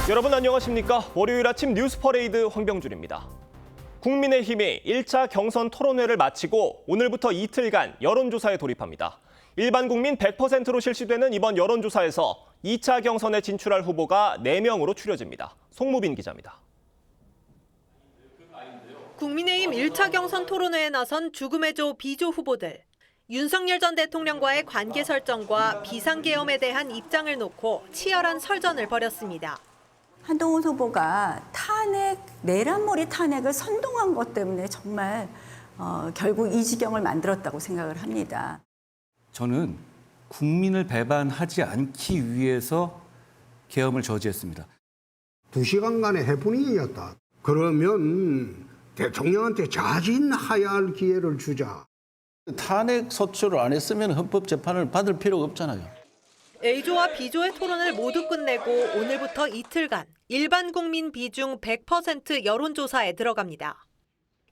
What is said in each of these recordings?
여러분 안녕하십니까? 월요일 아침 뉴스 퍼레이드 황병준입니다. 국민의힘이 1차 경선 토론회를 마치고 오늘부터 이틀간 여론조사에 돌입합니다. 일반 국민 100%로 실시되는 이번 여론조사에서 2차 경선에 진출할 후보가 4명으로 추려집니다. 송무빈 기자입니다. 국민의힘 1차 경선 토론회에 나선 죽음의 조 비조 후보들. 윤석열 전 대통령과의 관계 설정과 비상계엄에 대한 입장을 놓고 치열한 설전을 벌였습니다. 한동훈 후보가 내란머리 탄핵을 선동한 것 때문에 정말 결국 이 지경을 만들었다고 생각을 합니다. 저는 국민을 배반하지 않기 위해서 계엄을 저지했습니다. 2시간간의 해프닝이었다. 그러면 대통령한테 자진하야할 기회를 주자. 탄핵 소추를 안 했으면 헌법재판을 받을 필요가 없잖아요. A조와 B조의 토론을 모두 끝내고 오늘부터 이틀간 일반 국민 비중 100% 여론조사에 들어갑니다.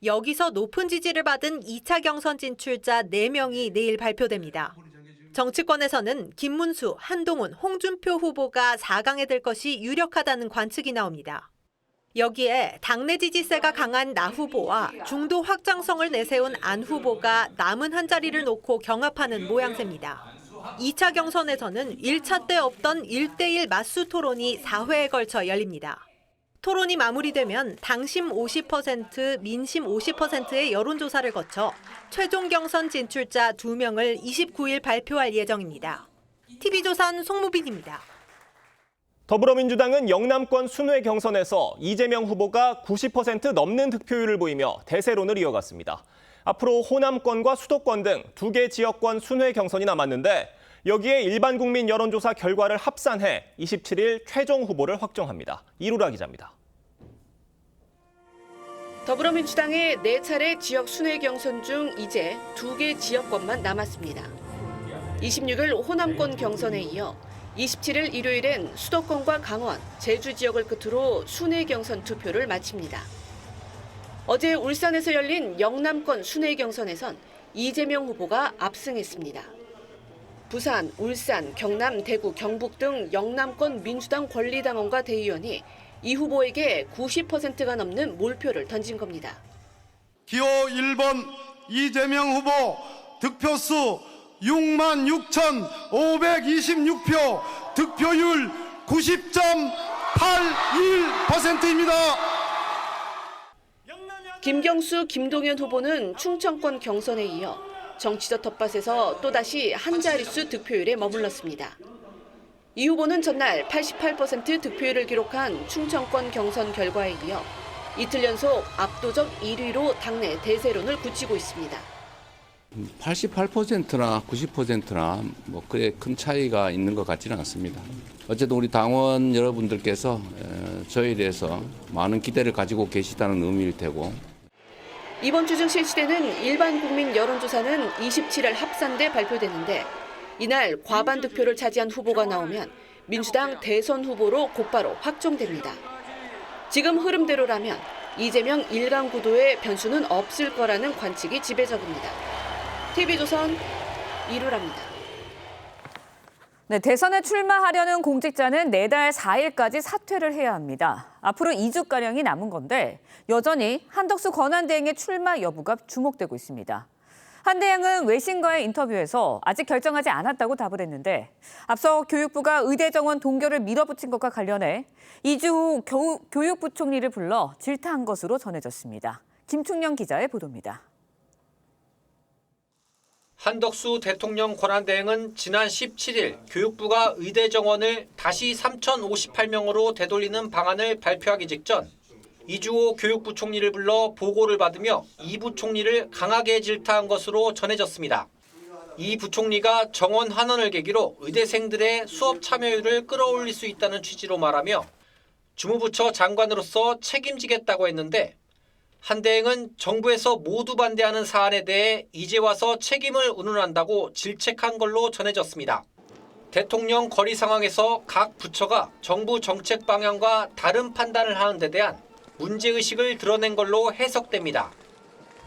여기서 높은 지지를 받은 2차 경선 진출자 4명이 내일 발표됩니다. 정치권에서는 김문수, 한동훈, 홍준표 후보가 4강에 들 것이 유력하다는 관측이 나옵니다. 여기에 당내 지지세가 강한 나 후보와 중도 확장성을 내세운 안 후보가 남은 한 자리를 놓고 경합하는 모양새입니다. 2차 경선에서는 1차 때 없던 1대1 맞수 토론이 4회에 걸쳐 열립니다. 토론이 마무리되면 당심 50%, 민심 50%의 여론조사를 거쳐 최종 경선 진출자 2명을 29일 발표할 예정입니다. TV조선 송무빈입니다. 더불어민주당은 영남권 순회 경선에서 이재명 후보가 90% 넘는 득표율을 보이며 대세론을 이어갔습니다. 앞으로 호남권과 수도권 등 2개 지역권 순회 경선이 남았는데 여기에 일반 국민 여론조사 결과를 합산해 27일 최종 후보를 확정합니다. 이루라 기자입니다. 더불어민주당의 4차례 지역 순회 경선 중 이제 2개 지역권만 남았습니다. 26일 호남권 경선에 이어 27일 일요일엔 수도권과 강원, 제주 지역을 끝으로 순회 경선 투표를 마칩니다. 어제 울산에서 열린 영남권 순회 경선에선 이재명 후보가 압승했습니다. 부산, 울산, 경남, 대구, 경북 등 영남권 민주당 권리당원과 대의원이 이 후보에게 90%가 넘는 몰표를 던진 겁니다. 기호 1번 이재명 후보 득표수 66,526표, 득표율 90.81%입니다. 김경수, 김동연 후보는 충청권 경선에 이어 정치적 텃밭에서 또다시 한 자릿수 득표율에 머물렀습니다. 이 후보는 전날 88% 득표율을 기록한 충청권 경선 결과에 이어 이틀 연속 압도적 1위로 당내 대세론을 굳히고 있습니다. 88%나 90%나 뭐 그래 큰 차이가 있는 것 같지는 않습니다. 어쨌든 우리 당원 여러분들께서 저희에 대해서 많은 기대를 가지고 계시다는 의미일 테고. 이번 주 중 실시되는 일반 국민 여론조사는 27일 합산돼 발표되는데 이날 과반 득표를 차지한 후보가 나오면 민주당 대선 후보로 곧바로 확정됩니다. 지금 흐름대로라면 이재명 1강 구도의 변수는 없을 거라는 관측이 지배적입니다. TV조선 이루라입니다. 네, 대선에 출마하려는 공직자는 내달 4일까지 사퇴를 해야 합니다. 앞으로 2주가량이 남은 건데 여전히 한덕수 권한대행의 출마 여부가 주목되고 있습니다. 한 대행은 외신과의 인터뷰에서 아직 결정하지 않았다고 답을 했는데 앞서 교육부가 의대 정원 동결을 밀어붙인 것과 관련해 2주 후 교육부 총리를 불러 질타한 것으로 전해졌습니다. 김충년 기자의 보도입니다. 한덕수 대통령 권한대행은 지난 17일 교육부가 의대 정원을 다시 3,058명으로 되돌리는 방안을 발표하기 직전 2주 후 교육부 총리를 불러 보고를 받으며 이 부총리를 강하게 질타한 것으로 전해졌습니다. 이 부총리가 정원 환원을 계기로 의대생들의 수업 참여율을 끌어올릴 수 있다는 취지로 말하며 주무부처 장관으로서 책임지겠다고 했는데 한 대행은 정부에서 모두 반대하는 사안에 대해 이제 와서 책임을 운운한다고 질책한 걸로 전해졌습니다. 대통령 거리 상황에서 각 부처가 정부 정책 방향과 다른 판단을 하는 데 대한 문제의식을 드러낸 걸로 해석됩니다.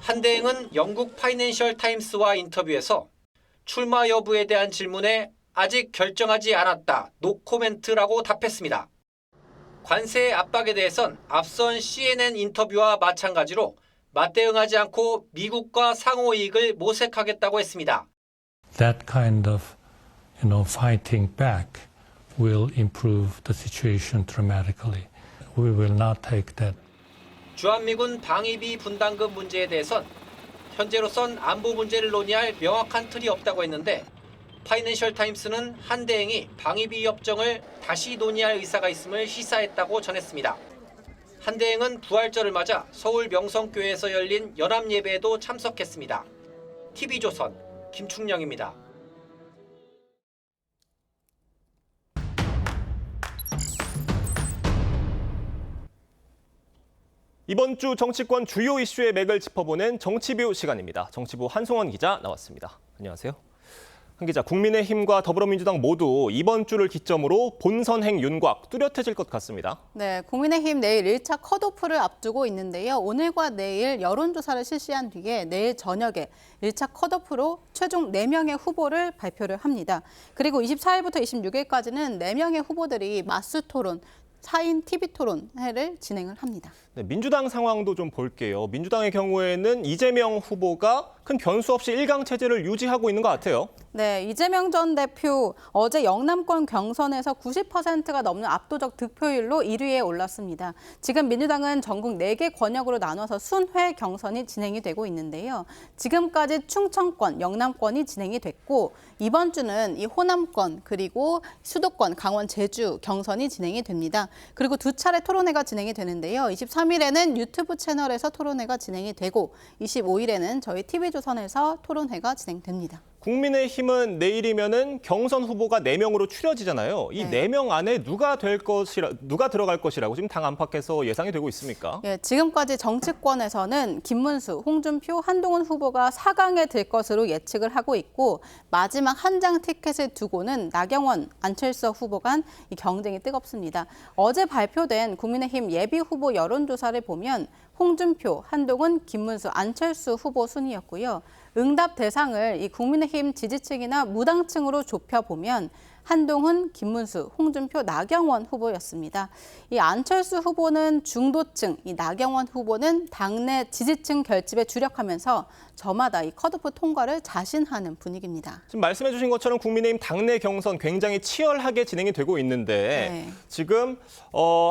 한 대행은 영국 파이낸셜 타임스와 인터뷰에서 출마 여부에 대한 질문에 아직 결정하지 않았다, 노코멘트라고 답했습니다. 관세 압박에 대해선 앞선 CNN 인터뷰와 마찬가지로 맞대응하지 않고 미국과 상호 이익을 모색하겠다고 했습니다. That kind of, fighting back will improve the situation dramatically. We will not take that. 주한미군 방위비 분담금 문제에 대해선 현재로선 안보 문제를 논의할 명확한 틀이 없다고 했는데 파이낸셜 타임스는 한 대행이 방위비 협정을 다시 논의할 의사가 있음을 시사했다고 전했습니다. 한 대행은 부활절을 맞아 서울 명성교회에서 열린 연합예배에도 참석했습니다. TV조선 김충령입니다. 이번 주 정치권 주요 이슈의 맥을 짚어보는 정치뷰 시간입니다. 정치부 한송원 기자 나왔습니다. 안녕하세요. 한 기자, 국민의힘과 더불어민주당 모두 이번 주를 기점으로 본선행 윤곽 뚜렷해질 것 같습니다. 네, 국민의힘 내일 1차 컷오프를 앞두고 있는데요. 오늘과 내일 여론조사를 실시한 뒤에 내일 저녁에 1차 컷오프로 최종 4명의 후보를 발표를 합니다. 그리고 24일부터 26일까지는 4명의 후보들이 맞수 토론, 4인 TV 토론회를 진행을 합니다. 네, 민주당 상황도 좀 볼게요. 민주당의 경우에는 이재명 후보가 큰 변수 없이 1강 체제를 유지하고 있는 것 같아요. 네, 이재명 전 대표 어제 영남권 경선에서 90%가 넘는 압도적 득표율로 1위에 올랐습니다. 지금 민주당은 전국 4개 권역으로 나눠서 순회 경선이 진행이 되고 있는데요. 지금까지 충청권, 영남권이 진행이 됐고 이번 주는 이 호남권 그리고 수도권, 강원, 제주 경선이 진행이 됩니다. 그리고 2차례 토론회가 진행이 되는데요. 23일에는 유튜브 채널에서 토론회가 진행이 되고 25일에는 저희 TV조선에서 토론회가 진행됩니다. 국민의힘은 내일이면은 경선 후보가 4명으로 추려지잖아요. 이 4명 안에 누가 들어갈 것이라고 지금 당 안팎에서 예상이 되고 있습니까? 예, 지금까지 정치권에서는 김문수, 홍준표, 한동훈 후보가 4강에 들 것으로 예측을 하고 있고 마지막 한 장 티켓을 두고는 나경원, 안철수 후보 간 이 경쟁이 뜨겁습니다. 어제 발표된 국민의힘 예비 후보 여론조사를 보면 홍준표, 한동훈, 김문수, 안철수 후보 순이었고요. 응답 대상을 이 국민의힘 지지층이나 무당층으로 좁혀보면 한동훈, 김문수, 홍준표, 나경원 후보였습니다. 이 안철수 후보는 중도층, 이 나경원 후보는 당내 지지층 결집에 주력하면서 저마다 이 컷오프 통과를 자신하는 분위기입니다. 지금 말씀해 주신 것처럼 국민의힘 당내 경선 굉장히 치열하게 진행이 되고 있는데 지금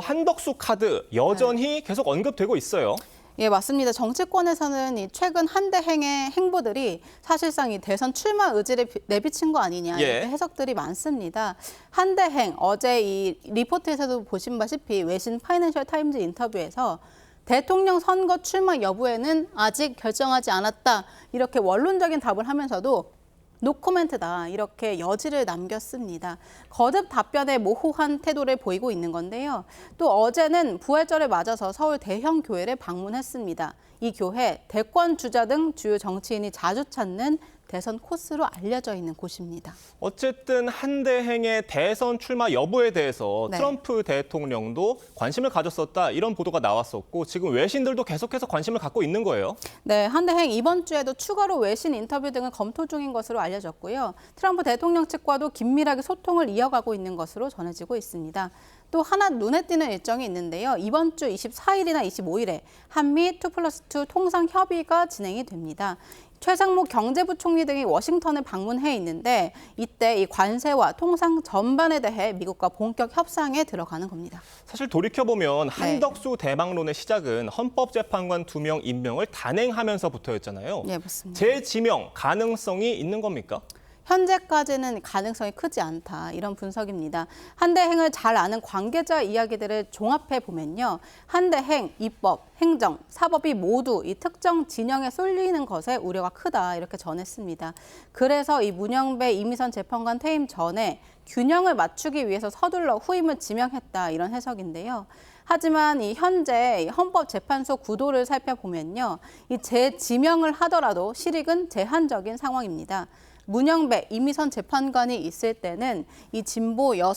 한덕수 카드 여전히 계속 언급되고 있어요. 예, 맞습니다. 정치권에서는 이 최근 한대행의 행보들이 사실상 이 대선 출마 의지를 내비친 거 아니냐 이렇게 해석들이 많습니다. 한대행 어제 이 리포트에서도 보신 바시피 외신 파이낸셜 타임즈 인터뷰에서 대통령 선거 출마 여부에는 아직 결정하지 않았다 이렇게 원론적인 답을 하면서도 노코멘트다 이렇게 여지를 남겼습니다. 거듭 답변에 모호한 태도를 보이고 있는 건데요. 또 어제는 부활절을 맞아서 서울 대형 교회를 방문했습니다. 이 교회 대권 주자 등 주요 정치인이 자주 찾는 대선 코스로 알려져 있는 곳입니다. 어쨌든 한대행의 대선 출마 여부에 대해서 트럼프 대통령도 관심을 가졌었다 이런 보도가 나왔었고 지금 외신들도 계속해서 관심을 갖고 있는 거예요. 네, 한대행 이번 주에도 추가로 외신 인터뷰 등을 검토 중인 것으로 알려졌고요. 트럼프 대통령 측과도 긴밀하게 소통을 이어가고 있는 것으로 전해지고 있습니다. 또 하나 눈에 띄는 일정이 있는데요. 이번 주 24일이나 25일에 한미 2+2 통상협의가 진행이 됩니다. 최상목 경제부총리 등이 워싱턴을 방문해 있는데 이때 이 관세와 통상 전반에 대해 미국과 본격 협상에 들어가는 겁니다. 사실 돌이켜보면 한덕수 대망론의 시작은 헌법재판관 2명 임명을 단행하면서부터였잖아요. 네, 맞습니다. 재지명 가능성이 있는 겁니까? 현재까지는 가능성이 크지 않다 이런 분석입니다. 한대행을 잘 아는 관계자 이야기들을 종합해 보면요. 한대행, 입법, 행정, 사법이 모두 이 특정 진영에 쏠리는 것에 우려가 크다 이렇게 전했습니다. 그래서 이 문영배 이미선 재판관 퇴임 전에 균형을 맞추기 위해서 서둘러 후임을 지명했다 이런 해석인데요. 하지만 이 현재 헌법재판소 구도를 살펴보면요. 이 재지명을 하더라도 실익은 제한적인 상황입니다. 문영배, 이미선 재판관이 있을 때는 이 진보 6,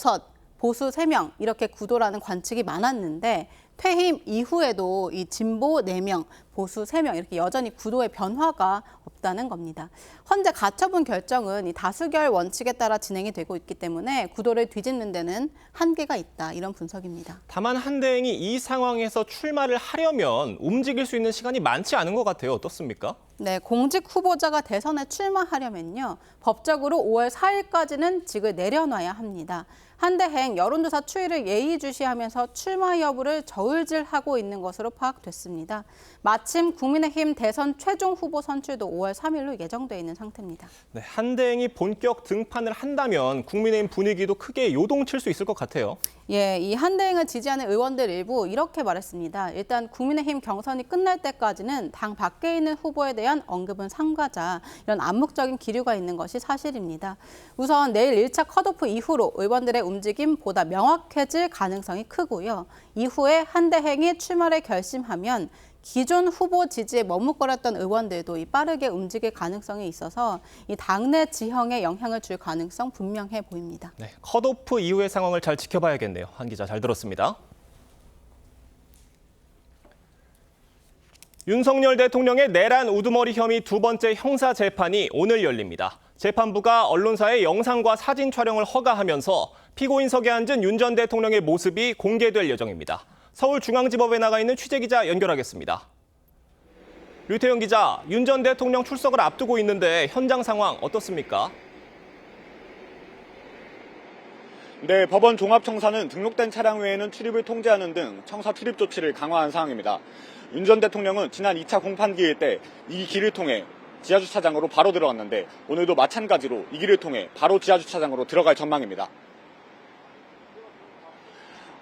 보수 3명 이렇게 구도라는 관측이 많았는데 퇴임 이후에도 이 진보 4명, 보수 3명 이렇게 여전히 구도의 변화가 없다는 겁니다. 헌재 가처분 결정은 이 다수결 원칙에 따라 진행이 되고 있기 때문에 구도를 뒤집는 데는 한계가 있다, 이런 분석입니다. 다만 한대행이 이 상황에서 출마를 하려면 움직일 수 있는 시간이 많지 않은 것 같아요. 어떻습니까? 네, 공직 후보자가 대선에 출마하려면요, 법적으로 5월 4일까지는 직을 내려놔야 합니다. 한대행 여론조사 추이를 예의주시하면서 출마 여부를 저울질하고 있는 것으로 파악됐습니다. 마침 국민의힘 대선 최종 후보 선출도 5월 3일로 예정돼 있는 상태입니다. 네, 한대행이 본격 등판을 한다면 국민의힘 분위기도 크게 요동칠 수 있을 것 같아요. 예, 이 한대행을 지지하는 의원들 일부 이렇게 말했습니다. 일단 국민의힘 경선이 끝날 때까지는 당 밖에 있는 후보에 대한 언급은 삼가자, 이런 암묵적인 기류가 있는 것이 사실입니다. 우선 내일 1차 컷오프 이후로 의원들의 움직임 보다 명확해질 가능성이 크고요. 이후에 한대행이 출마를 결심하면 기존 후보 지지에 머뭇거렸던 의원들도 빠르게 움직일 가능성이 있어서 이 당내 지형에 영향을 줄 가능성 분명해 보입니다. 네, 컷오프 이후의 상황을 잘 지켜봐야겠네요. 한 기자 잘 들었습니다. 윤석열 대통령의 내란 우두머리 혐의 2번째 형사 재판이 오늘 열립니다. 재판부가 언론사의 영상과 사진 촬영을 허가하면서 피고인석에 앉은 윤 전 대통령의 모습이 공개될 예정입니다. 서울중앙지법에 나가 있는 취재기자 연결하겠습니다. 류태영 기자, 윤 전 대통령 출석을 앞두고 있는데 현장 상황 어떻습니까? 네, 법원 종합청사는 등록된 차량 외에는 출입을 통제하는 등 청사 출입 조치를 강화한 상황입니다. 윤 전 대통령은 지난 2차 공판기일 때 이 길을 통해 지하주차장으로 바로 들어갔는데 오늘도 마찬가지로 이 길을 통해 바로 지하주차장으로 들어갈 전망입니다.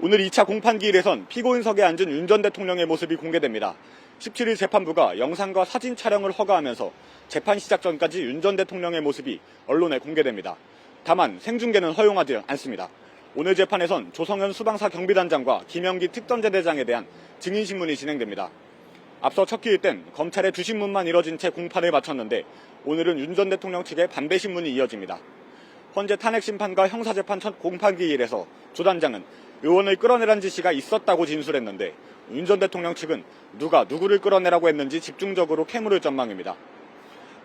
오늘 2차 공판기일에선 피고인석에 앉은 윤 전 대통령의 모습이 공개됩니다. 17일 재판부가 영상과 사진 촬영을 허가하면서 재판 시작 전까지 윤 전 대통령의 모습이 언론에 공개됩니다. 다만 생중계는 허용하지 않습니다. 오늘 재판에선 조성현 수방사 경비단장과 김영기 특전제대장에 대한 증인신문이 진행됩니다. 앞서 첫 기일 땐 검찰의 주신문만 이뤄진 채 공판을 마쳤는데 오늘은 윤 전 대통령 측의 반대 신문이 이어집니다. 헌재 탄핵심판과 형사재판 첫 공판기일에서 조 단장은 의원을 끌어내란 지시가 있었다고 진술했는데 윤 전 대통령 측은 누가 누구를 끌어내라고 했는지 집중적으로 캐물을 전망입니다.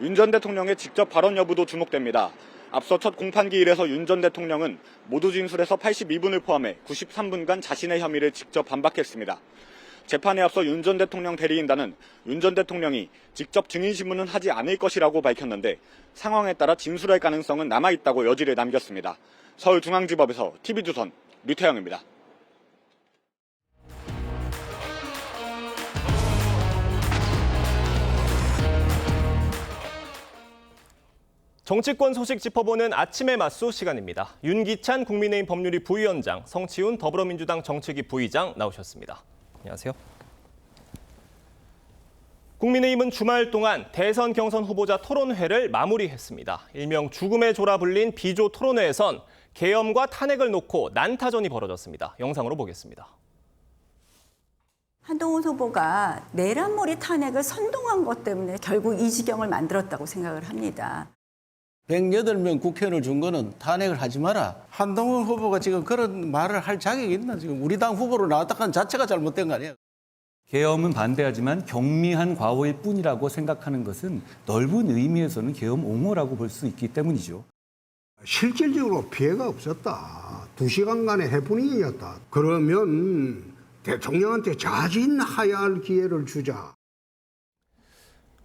윤 전 대통령의 직접 발언 여부도 주목됩니다. 앞서 첫 공판기일에서 윤 전 대통령은 모두 진술에서 82분을 포함해 93분간 자신의 혐의를 직접 반박했습니다. 재판에 앞서 윤 전 대통령 대리인단은 윤 전 대통령이 직접 증인신문은 하지 않을 것이라고 밝혔는데 상황에 따라 진술할 가능성은 남아있다고 여지를 남겼습니다. 서울중앙지법에서 TV조선 류태영입니다. 정치권 소식 짚어보는 아침의 맞수 시간입니다. 윤기찬 국민의힘 법률위 부위원장, 성치훈 더불어민주당 정책위 부의장 나오셨습니다. 안녕하세요. 국민의힘은 주말 동안 대선 경선 후보자 토론회를 마무리했습니다. 일명 죽음의 조라 불린 비조 토론회에선 계엄과 탄핵을 놓고 난타전이 벌어졌습니다. 영상으로 보겠습니다. 한동훈 후보가 내란머리 탄핵을 선동한 것 때문에 결국 이 지경을 만들었다고 생각을 합니다. 108명 국회의원을 준 거는 탄핵을 하지 마라. 한동훈 후보가 지금 그런 말을 할 자격이 있나? 지금 우리 당 후보로 나왔다는 자체가 잘못된 거 아니에요? 계엄은 반대하지만 경미한 과오일 뿐이라고 생각하는 것은 넓은 의미에서는 계엄 옹호라고 볼 수 있기 때문이죠. 실질적으로 피해가 없었다. 2시간간의 해프닝이었다. 그러면 대통령한테 자진해야 할 기회를 주자.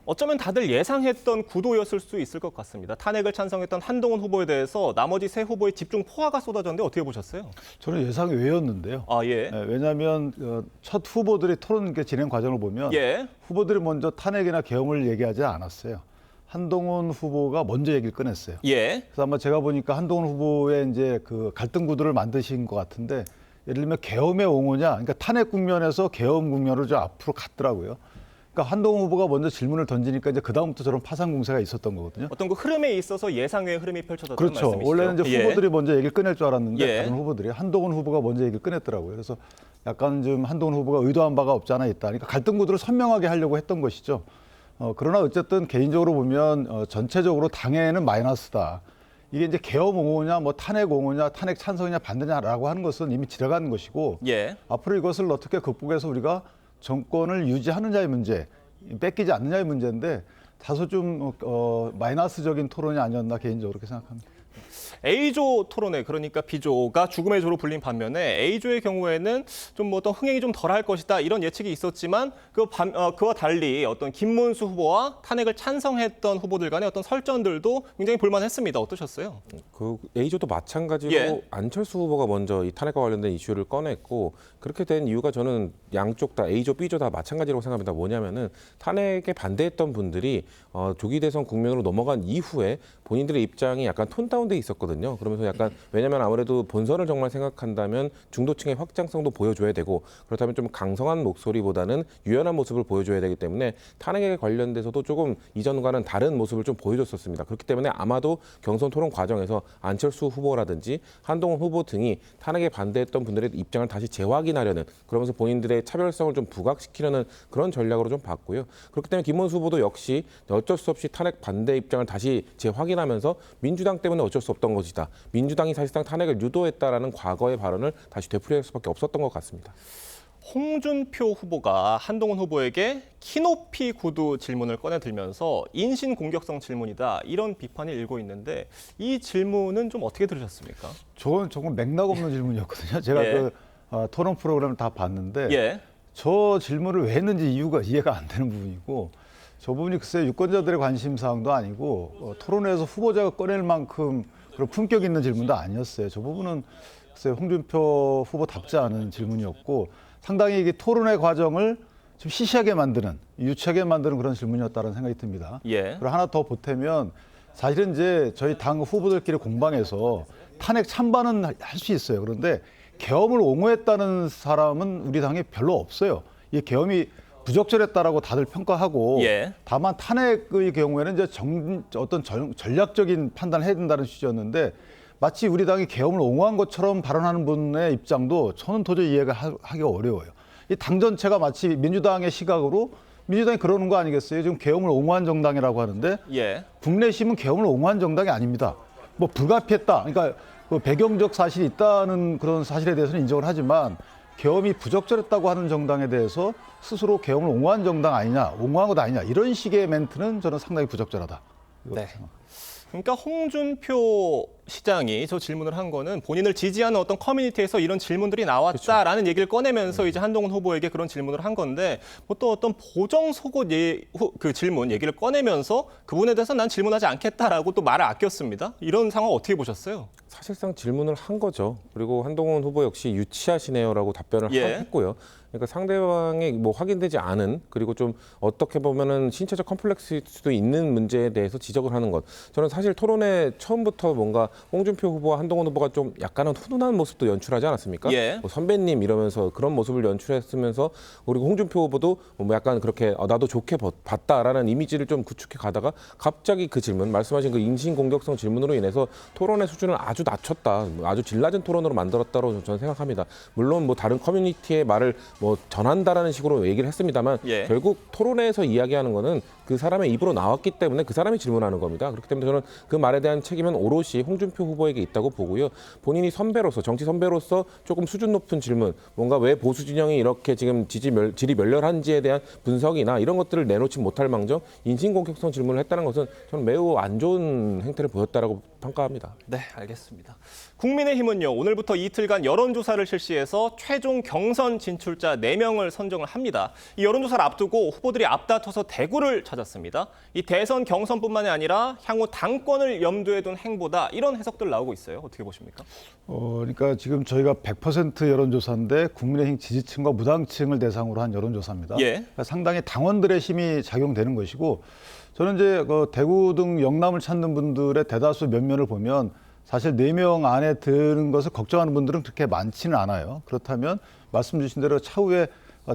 어쩌면 다들 예상했던 구도였을 수 있을 것 같습니다. 탄핵을 찬성했던 한동훈 후보에 대해서 나머지 세 후보의 집중 포화가 쏟아졌는데 어떻게 보셨어요? 저는 예상 외였는데요. 예. 왜냐하면 첫 후보들이 토론 진행 과정을 보면 후보들이 먼저 탄핵이나 계엄을 얘기하지 않았어요. 한동훈 후보가 먼저 얘기를 꺼냈어요. 그래서 아마 제가 보니까 한동훈 후보의 이제 그 갈등 구도를 만드신 것 같은데 예를 들면 계엄의 옹호냐, 그러니까 탄핵 국면에서 계엄 국면으로 좀 앞으로 갔더라고요. 그러니까 한동훈 후보가 먼저 질문을 던지니까 이제 그 다음부터 저런 파상 공세가 있었던 거거든요. 어떤 그 흐름에 있어서 예상외의 흐름이 펼쳐졌다는 그렇죠. 말씀이시죠? 원래는 이제 후보들이 먼저 얘기를 꺼낼 줄 알았는데 다른 후보들이 한동훈 후보가 먼저 얘기를 꺼냈더라고요. 그래서 약간 좀 한동훈 후보가 의도한 바가 없지 않아 있다. 그러니까 갈등 구도를 선명하게 하려고 했던 것이죠. 그러나 어쨌든 개인적으로 보면 전체적으로 당에는 마이너스다. 이게 이제 계엄 옹호냐, 뭐 탄핵 옹호냐, 탄핵 찬성이냐 반대냐라고 하는 것은 이미 지나간 것이고 앞으로 이것을 어떻게 극복해서 우리가 정권을 유지하느냐의 문제, 뺏기지 않느냐의 문제인데 다소 좀 마이너스적인 토론이 아니었나 개인적으로 그렇게 생각합니다. A조 토론회, 그러니까 B조가 죽음의 조로 불린 반면에 A조의 경우에는 좀 뭐 어떤 흥행이 좀 덜할 것이다 이런 예측이 있었지만 그와 달리 어떤 김문수 후보와 탄핵을 찬성했던 후보들 간의 어떤 설전들도 굉장히 볼만했습니다. 어떠셨어요? 그 A조도 마찬가지로 안철수 후보가 먼저 이 탄핵과 관련된 이슈를 꺼냈고 그렇게 된 이유가 저는 양쪽 다 A조, B조 다 마찬가지라고 생각합니다. 뭐냐면은 탄핵에 반대했던 분들이 조기 대선 국면으로 넘어간 이후에 본인들의 입장이 약간 톤 다운돼 있었거든요. 그러면서 약간 왜냐하면 아무래도 본선을 정말 생각한다면 중도층의 확장성도 보여줘야 되고 그렇다면 좀 강성한 목소리보다는 유연한 모습을 보여줘야 되기 때문에 탄핵에 관련돼서도 조금 이전과는 다른 모습을 좀 보여줬었습니다. 그렇기 때문에 아마도 경선 토론 과정에서 안철수 후보라든지 한동훈 후보 등이 탄핵에 반대했던 분들의 입장을 다시 재확인하려는 그러면서 본인들의 차별성을 좀 부각시키려는 그런 전략으로 좀 봤고요. 그렇기 때문에 김문수 후보도 역시 어쩔 수 없이 탄핵 반대 입장을 다시 재확인하면서 민주당 때문에 어쩔 수 없던 것이다. 민주당이 사실상 탄핵을 유도했다라는 과거의 발언을 다시 되풀이할 수밖에 없었던 것 같습니다. 홍준표 후보가 한동훈 후보에게 키높이 구두 질문을 꺼내들면서 인신 공격성 질문이다 이런 비판이 일고 있는데 이 질문은 좀 어떻게 들으셨습니까? 저건 정말 맥락 없는 질문이었거든요. 제가 토론 프로그램을 다 봤는데 저 질문을 왜 했는지 이해가 안 되는 부분이고 저 부분이 글쎄 유권자들의 관심 사항도 아니고 토론회에서 후보자가 꺼낼 만큼 그런 품격 있는 질문도 아니었어요. 저 부분은 글쎄 홍준표 후보답지 않은 질문이었고 상당히 이게 토론회 과정을 좀 시시하게 만드는, 유치하게 만드는 그런 질문이었다는 생각이 듭니다. 그리고 하나 더 보태면 사실은 이제 저희 당 후보들끼리 공방에서 탄핵 찬반은 할 수 있어요. 그런데 계엄을 옹호했다는 사람은 우리 당에 별로 없어요. 이 계엄이 부적절했다라고 다들 평가하고 다만 탄핵의 경우에는 이제 어떤 전략적인 판단을 해야 된다는 취지였는데 마치 우리 당이 계엄을 옹호한 것처럼 발언하는 분의 입장도 저는 도저히 이해가 하기가 어려워요. 이 당 전체가 마치 민주당의 시각으로 민주당이 그러는 거 아니겠어요? 지금 계엄을 옹호한 정당이라고 하는데 국내심은 계엄을 옹호한 정당이 아닙니다. 뭐 불가피했다. 그러니까 그 배경적 사실이 있다는 그런 사실에 대해서는 인정을 하지만 계엄이 부적절했다고 하는 정당에 대해서 스스로 계엄을 옹호한 정당 아니냐, 옹호한 것 아니냐 이런 식의 멘트는 저는 상당히 부적절하다. 그러니까 홍준표 시장이 저 질문을 한 거는 본인을 지지하는 어떤 커뮤니티에서 이런 질문들이 나왔다라는 얘기를 꺼내면서 이제 한동훈 후보에게 그런 질문을 한 건데 뭐 또 어떤 보정 속옷 그 질문 얘기를 꺼내면서 그분에 대해서 난 질문하지 않겠다라고 또 말을 아꼈습니다. 이런 상황 어떻게 보셨어요? 사실상 질문을 한 거죠. 그리고 한동훈 후보 역시 유치하시네요라고 답변을 했고요. 그러니까 상대방이 뭐 확인되지 않은 그리고 좀 어떻게 보면은 신체적 컴플렉스일 수도 있는 문제에 대해서 지적을 하는 것. 저는 사실 토론회 처음부터 뭔가 홍준표 후보와 한동훈 후보가 좀 약간은 훈훈한 모습도 연출하지 않았습니까? 뭐 선배님 이러면서 그런 모습을 연출했으면서 그리고 홍준표 후보도 뭐 약간 그렇게 나도 좋게 봤다라는 이미지를 좀 구축해 가다가 갑자기 그 질문, 말씀하신 그 인신공격성 질문으로 인해서 토론의 수준을 아주 낮췄다, 아주 질 낮은 토론으로 만들었다고 저는 생각합니다. 물론 뭐 다른 커뮤니티의 말을 뭐 전한다라는 식으로 얘기를 했습니다만 결국 토론회에서 이야기하는 거는 그 사람의 입으로 나왔기 때문에 그 사람이 질문하는 겁니다. 그렇기 때문에 저는 그 말에 대한 책임은 오롯이 홍준표 후보에게 있다고 보고요. 본인이 선배로서, 정치 선배로서 조금 수준 높은 질문, 뭔가 왜 보수 진영이 이렇게 지금 질이 멸렬한지에 대한 분석이나 이런 것들을 내놓지 못할 망정 인신공격성 질문을 했다는 것은 저는 매우 안 좋은 행태를 보였다라고 평가합니다. 네, 알겠습니다. 국민의힘은요, 오늘부터 이틀간 여론조사를 실시해서 최종 경선 진출자 4명을 선정을 합니다. 이 여론조사를 앞두고 후보들이 앞다퉈서 대구를 찾았습니다. 이 대선 경선뿐만이 아니라 향후 당권을 염두에 둔 행보다 이런 해석들 나오고 있어요. 어떻게 보십니까? 그러니까 지금 저희가 100% 여론조사인데 국민의힘 지지층과 무당층을 대상으로 한 여론조사입니다. 그러니까 상당히 당원들의 힘이 작용되는 것이고 저는 이제 그 대구 등 영남을 찾는 분들의 대다수 면면을 보면 사실 4명 안에 드는 것을 걱정하는 분들은 그렇게 많지는 않아요. 그렇다면 말씀 주신 대로 차후에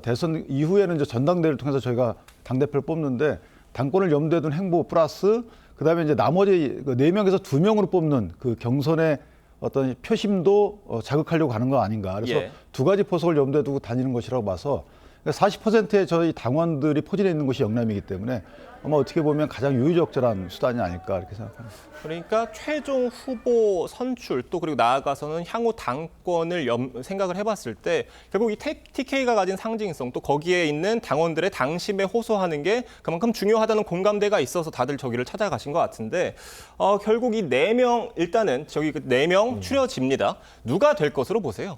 대선 이후에는 이제 전당대회를 통해서 저희가 당대표를 뽑는데 당권을 염두에 둔 행보 플러스 그다음에 이제 나머지 4명에서 2명으로 뽑는 그 경선의 어떤 표심도 자극하려고 하는 거 아닌가. 그래서 두 가지 포석을 염두에 두고 다니는 것이라고 봐서 40%의 저희 당원들이 포진해 있는 곳이 영남이기 때문에 아마 어떻게 보면 가장 유의적절한 수단이 아닐까 이렇게 생각합니다. 그러니까 최종 후보 선출 또 그리고 나아가서는 향후 당권을 생각을 해봤을 때 결국 이 TK가 가진 상징성 또 거기에 있는 당원들의 당심에 호소하는 게 그만큼 중요하다는 공감대가 있어서 다들 저기를 찾아가신 것 같은데 결국 이 4명 일단은 저기 4명 추려집니다. 누가 될 것으로 보세요?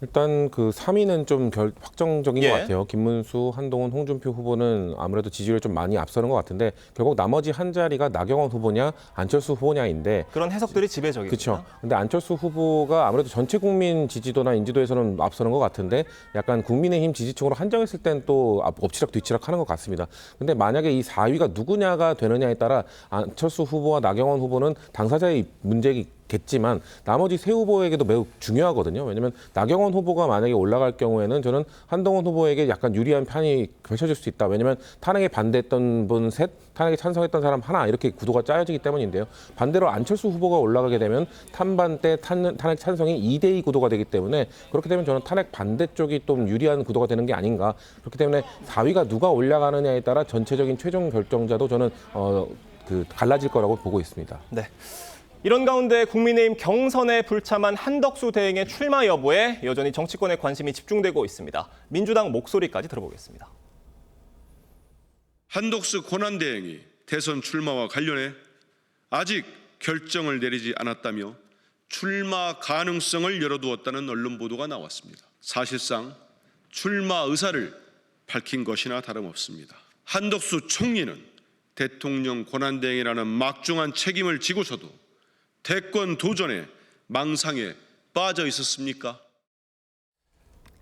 일단 그 3위는 좀 확정적인 것 같아요. 김문수, 한동훈, 홍준표 후보는 아무래도 지지율이 좀 많이 앞서는 것 같은데 결국 나머지 한 자리가 나경원 후보냐 안철수 후보냐인데 그런 해석들이 지배적입니다. 그렇죠. 근데 안철수 후보가 아무래도 전체 국민 지지도나 인지도에서는 앞서는 것 같은데 약간 국민의힘 지지층으로 한정했을 땐 또 엎치락 뒤치락 하는 것 같습니다. 근데 만약에 이 4위가 누구냐가 되느냐에 따라 안철수 후보와 나경원 후보는 당사자의 문제겠지만 나머지 세 후보에게도 매우 중요하거든요. 왜냐하면 나경원 후보가 만약에 올라갈 경우에는 저는 한동훈 후보에게 약간 유리한 판이 펼쳐질 수 있다. 왜냐하면 탄핵에 반대했던 분 셋, 탄핵에 찬성했던 사람 하나 이렇게 구도가 짜여지기 때문인데요. 반대로 안철수 후보가 올라가게 되면 탄반대 탄핵 찬성이 2대2 구도가 되기 때문에 그렇게 되면 저는 탄핵 반대 쪽이 좀 유리한 구도가 되는 게 아닌가. 그렇기 때문에 4위가 누가 올라가느냐에 따라 전체적인 최종 결정자도 저는 갈라질 거라고 보고 있습니다. 네. 이런 가운데 국민의힘 경선에 불참한 한덕수 대행의 출마 여부에 여전히 정치권의 관심이 집중되고 있습니다. 민주당 목소리까지 들어보겠습니다. 한덕수 권한대행이 대선 출마와 관련해 아직 결정을 내리지 않았다며 출마 가능성을 열어두었다는 언론 보도가 나왔습니다. 사실상 출마 의사를 밝힌 것이나 다름없습니다. 한덕수 총리는 대통령 권한대행이라는 막중한 책임을 지고서도 대권 도전에 망상에 빠져 있었습니까?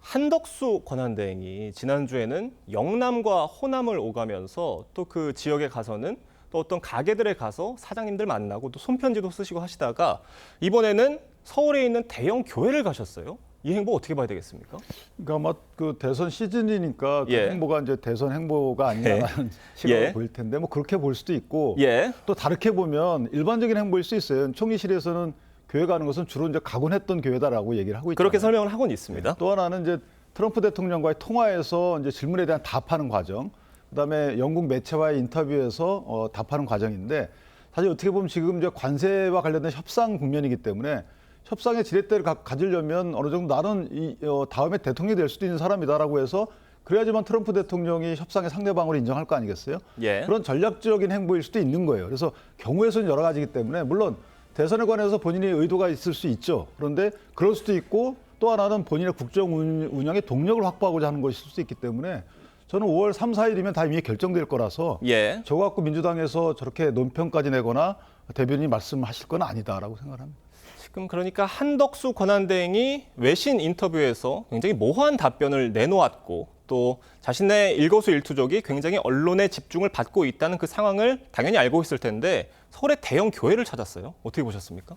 한덕수 권한대행이 지난주에는 영남과 호남을 오가면서 또 그 지역에 가서는 또 어떤 가게들에 가서 사장님들 만나고 또 손편지도 쓰시고 하시다가 이번에는 서울에 있는 대형 교회를 가셨어요. 이 행보 어떻게 봐야 되겠습니까? 그러니까 아마 그 대선 시즌이니까 그 행보가 이제 대선 행보가 아니냐는 시각을 보일 텐데 뭐 그렇게 볼 수도 있고 또 다르게 보면 일반적인 행보일 수 있어요. 총리실에서는 교회 가는 것은 주로 이제 가곤 했던 교회다라고 얘기를 하고 있잖아요. 그렇게 설명을 하고는 있습니다. 또 하나는 이제 트럼프 대통령과의 통화에서 이제 질문에 대한 답하는 과정, 그다음에 영국 매체와의 인터뷰에서 답하는 과정인데 사실 어떻게 보면 지금 이제 관세와 관련된 협상 국면이기 때문에 협상의 지렛대를 가지려면 어느 정도 나는 다음에 대통령이 될 수도 있는 사람이다라고 해서 그래야지만 트럼프 대통령이 협상의 상대방으로 인정할 거 아니겠어요? 그런 전략적인 행보일 수도 있는 거예요. 그래서 경우의 수는 여러 가지이기 때문에 물론 대선에 관해서 본인의 의도가 있을 수 있죠. 그런데 그럴 수도 있고 또 하나는 본인의 국정 운영의 동력을 확보하고자 하는 것일 수도 있기 때문에 저는 5월 3, 4일이면 다 이미 결정될 거라서 저거 갖고 민주당에서 저렇게 논평까지 내거나 대변인이 말씀하실 건 아니다라고 생각합니다. 지금 그러니까 한덕수 권한대행이 외신 인터뷰에서 굉장히 모호한 답변을 내놓았고 또 자신의 일거수일투족이 굉장히 언론의 집중을 받고 있다는 그 상황을 당연히 알고 있을 텐데 서울의 대형 교회를 찾았어요. 어떻게 보셨습니까?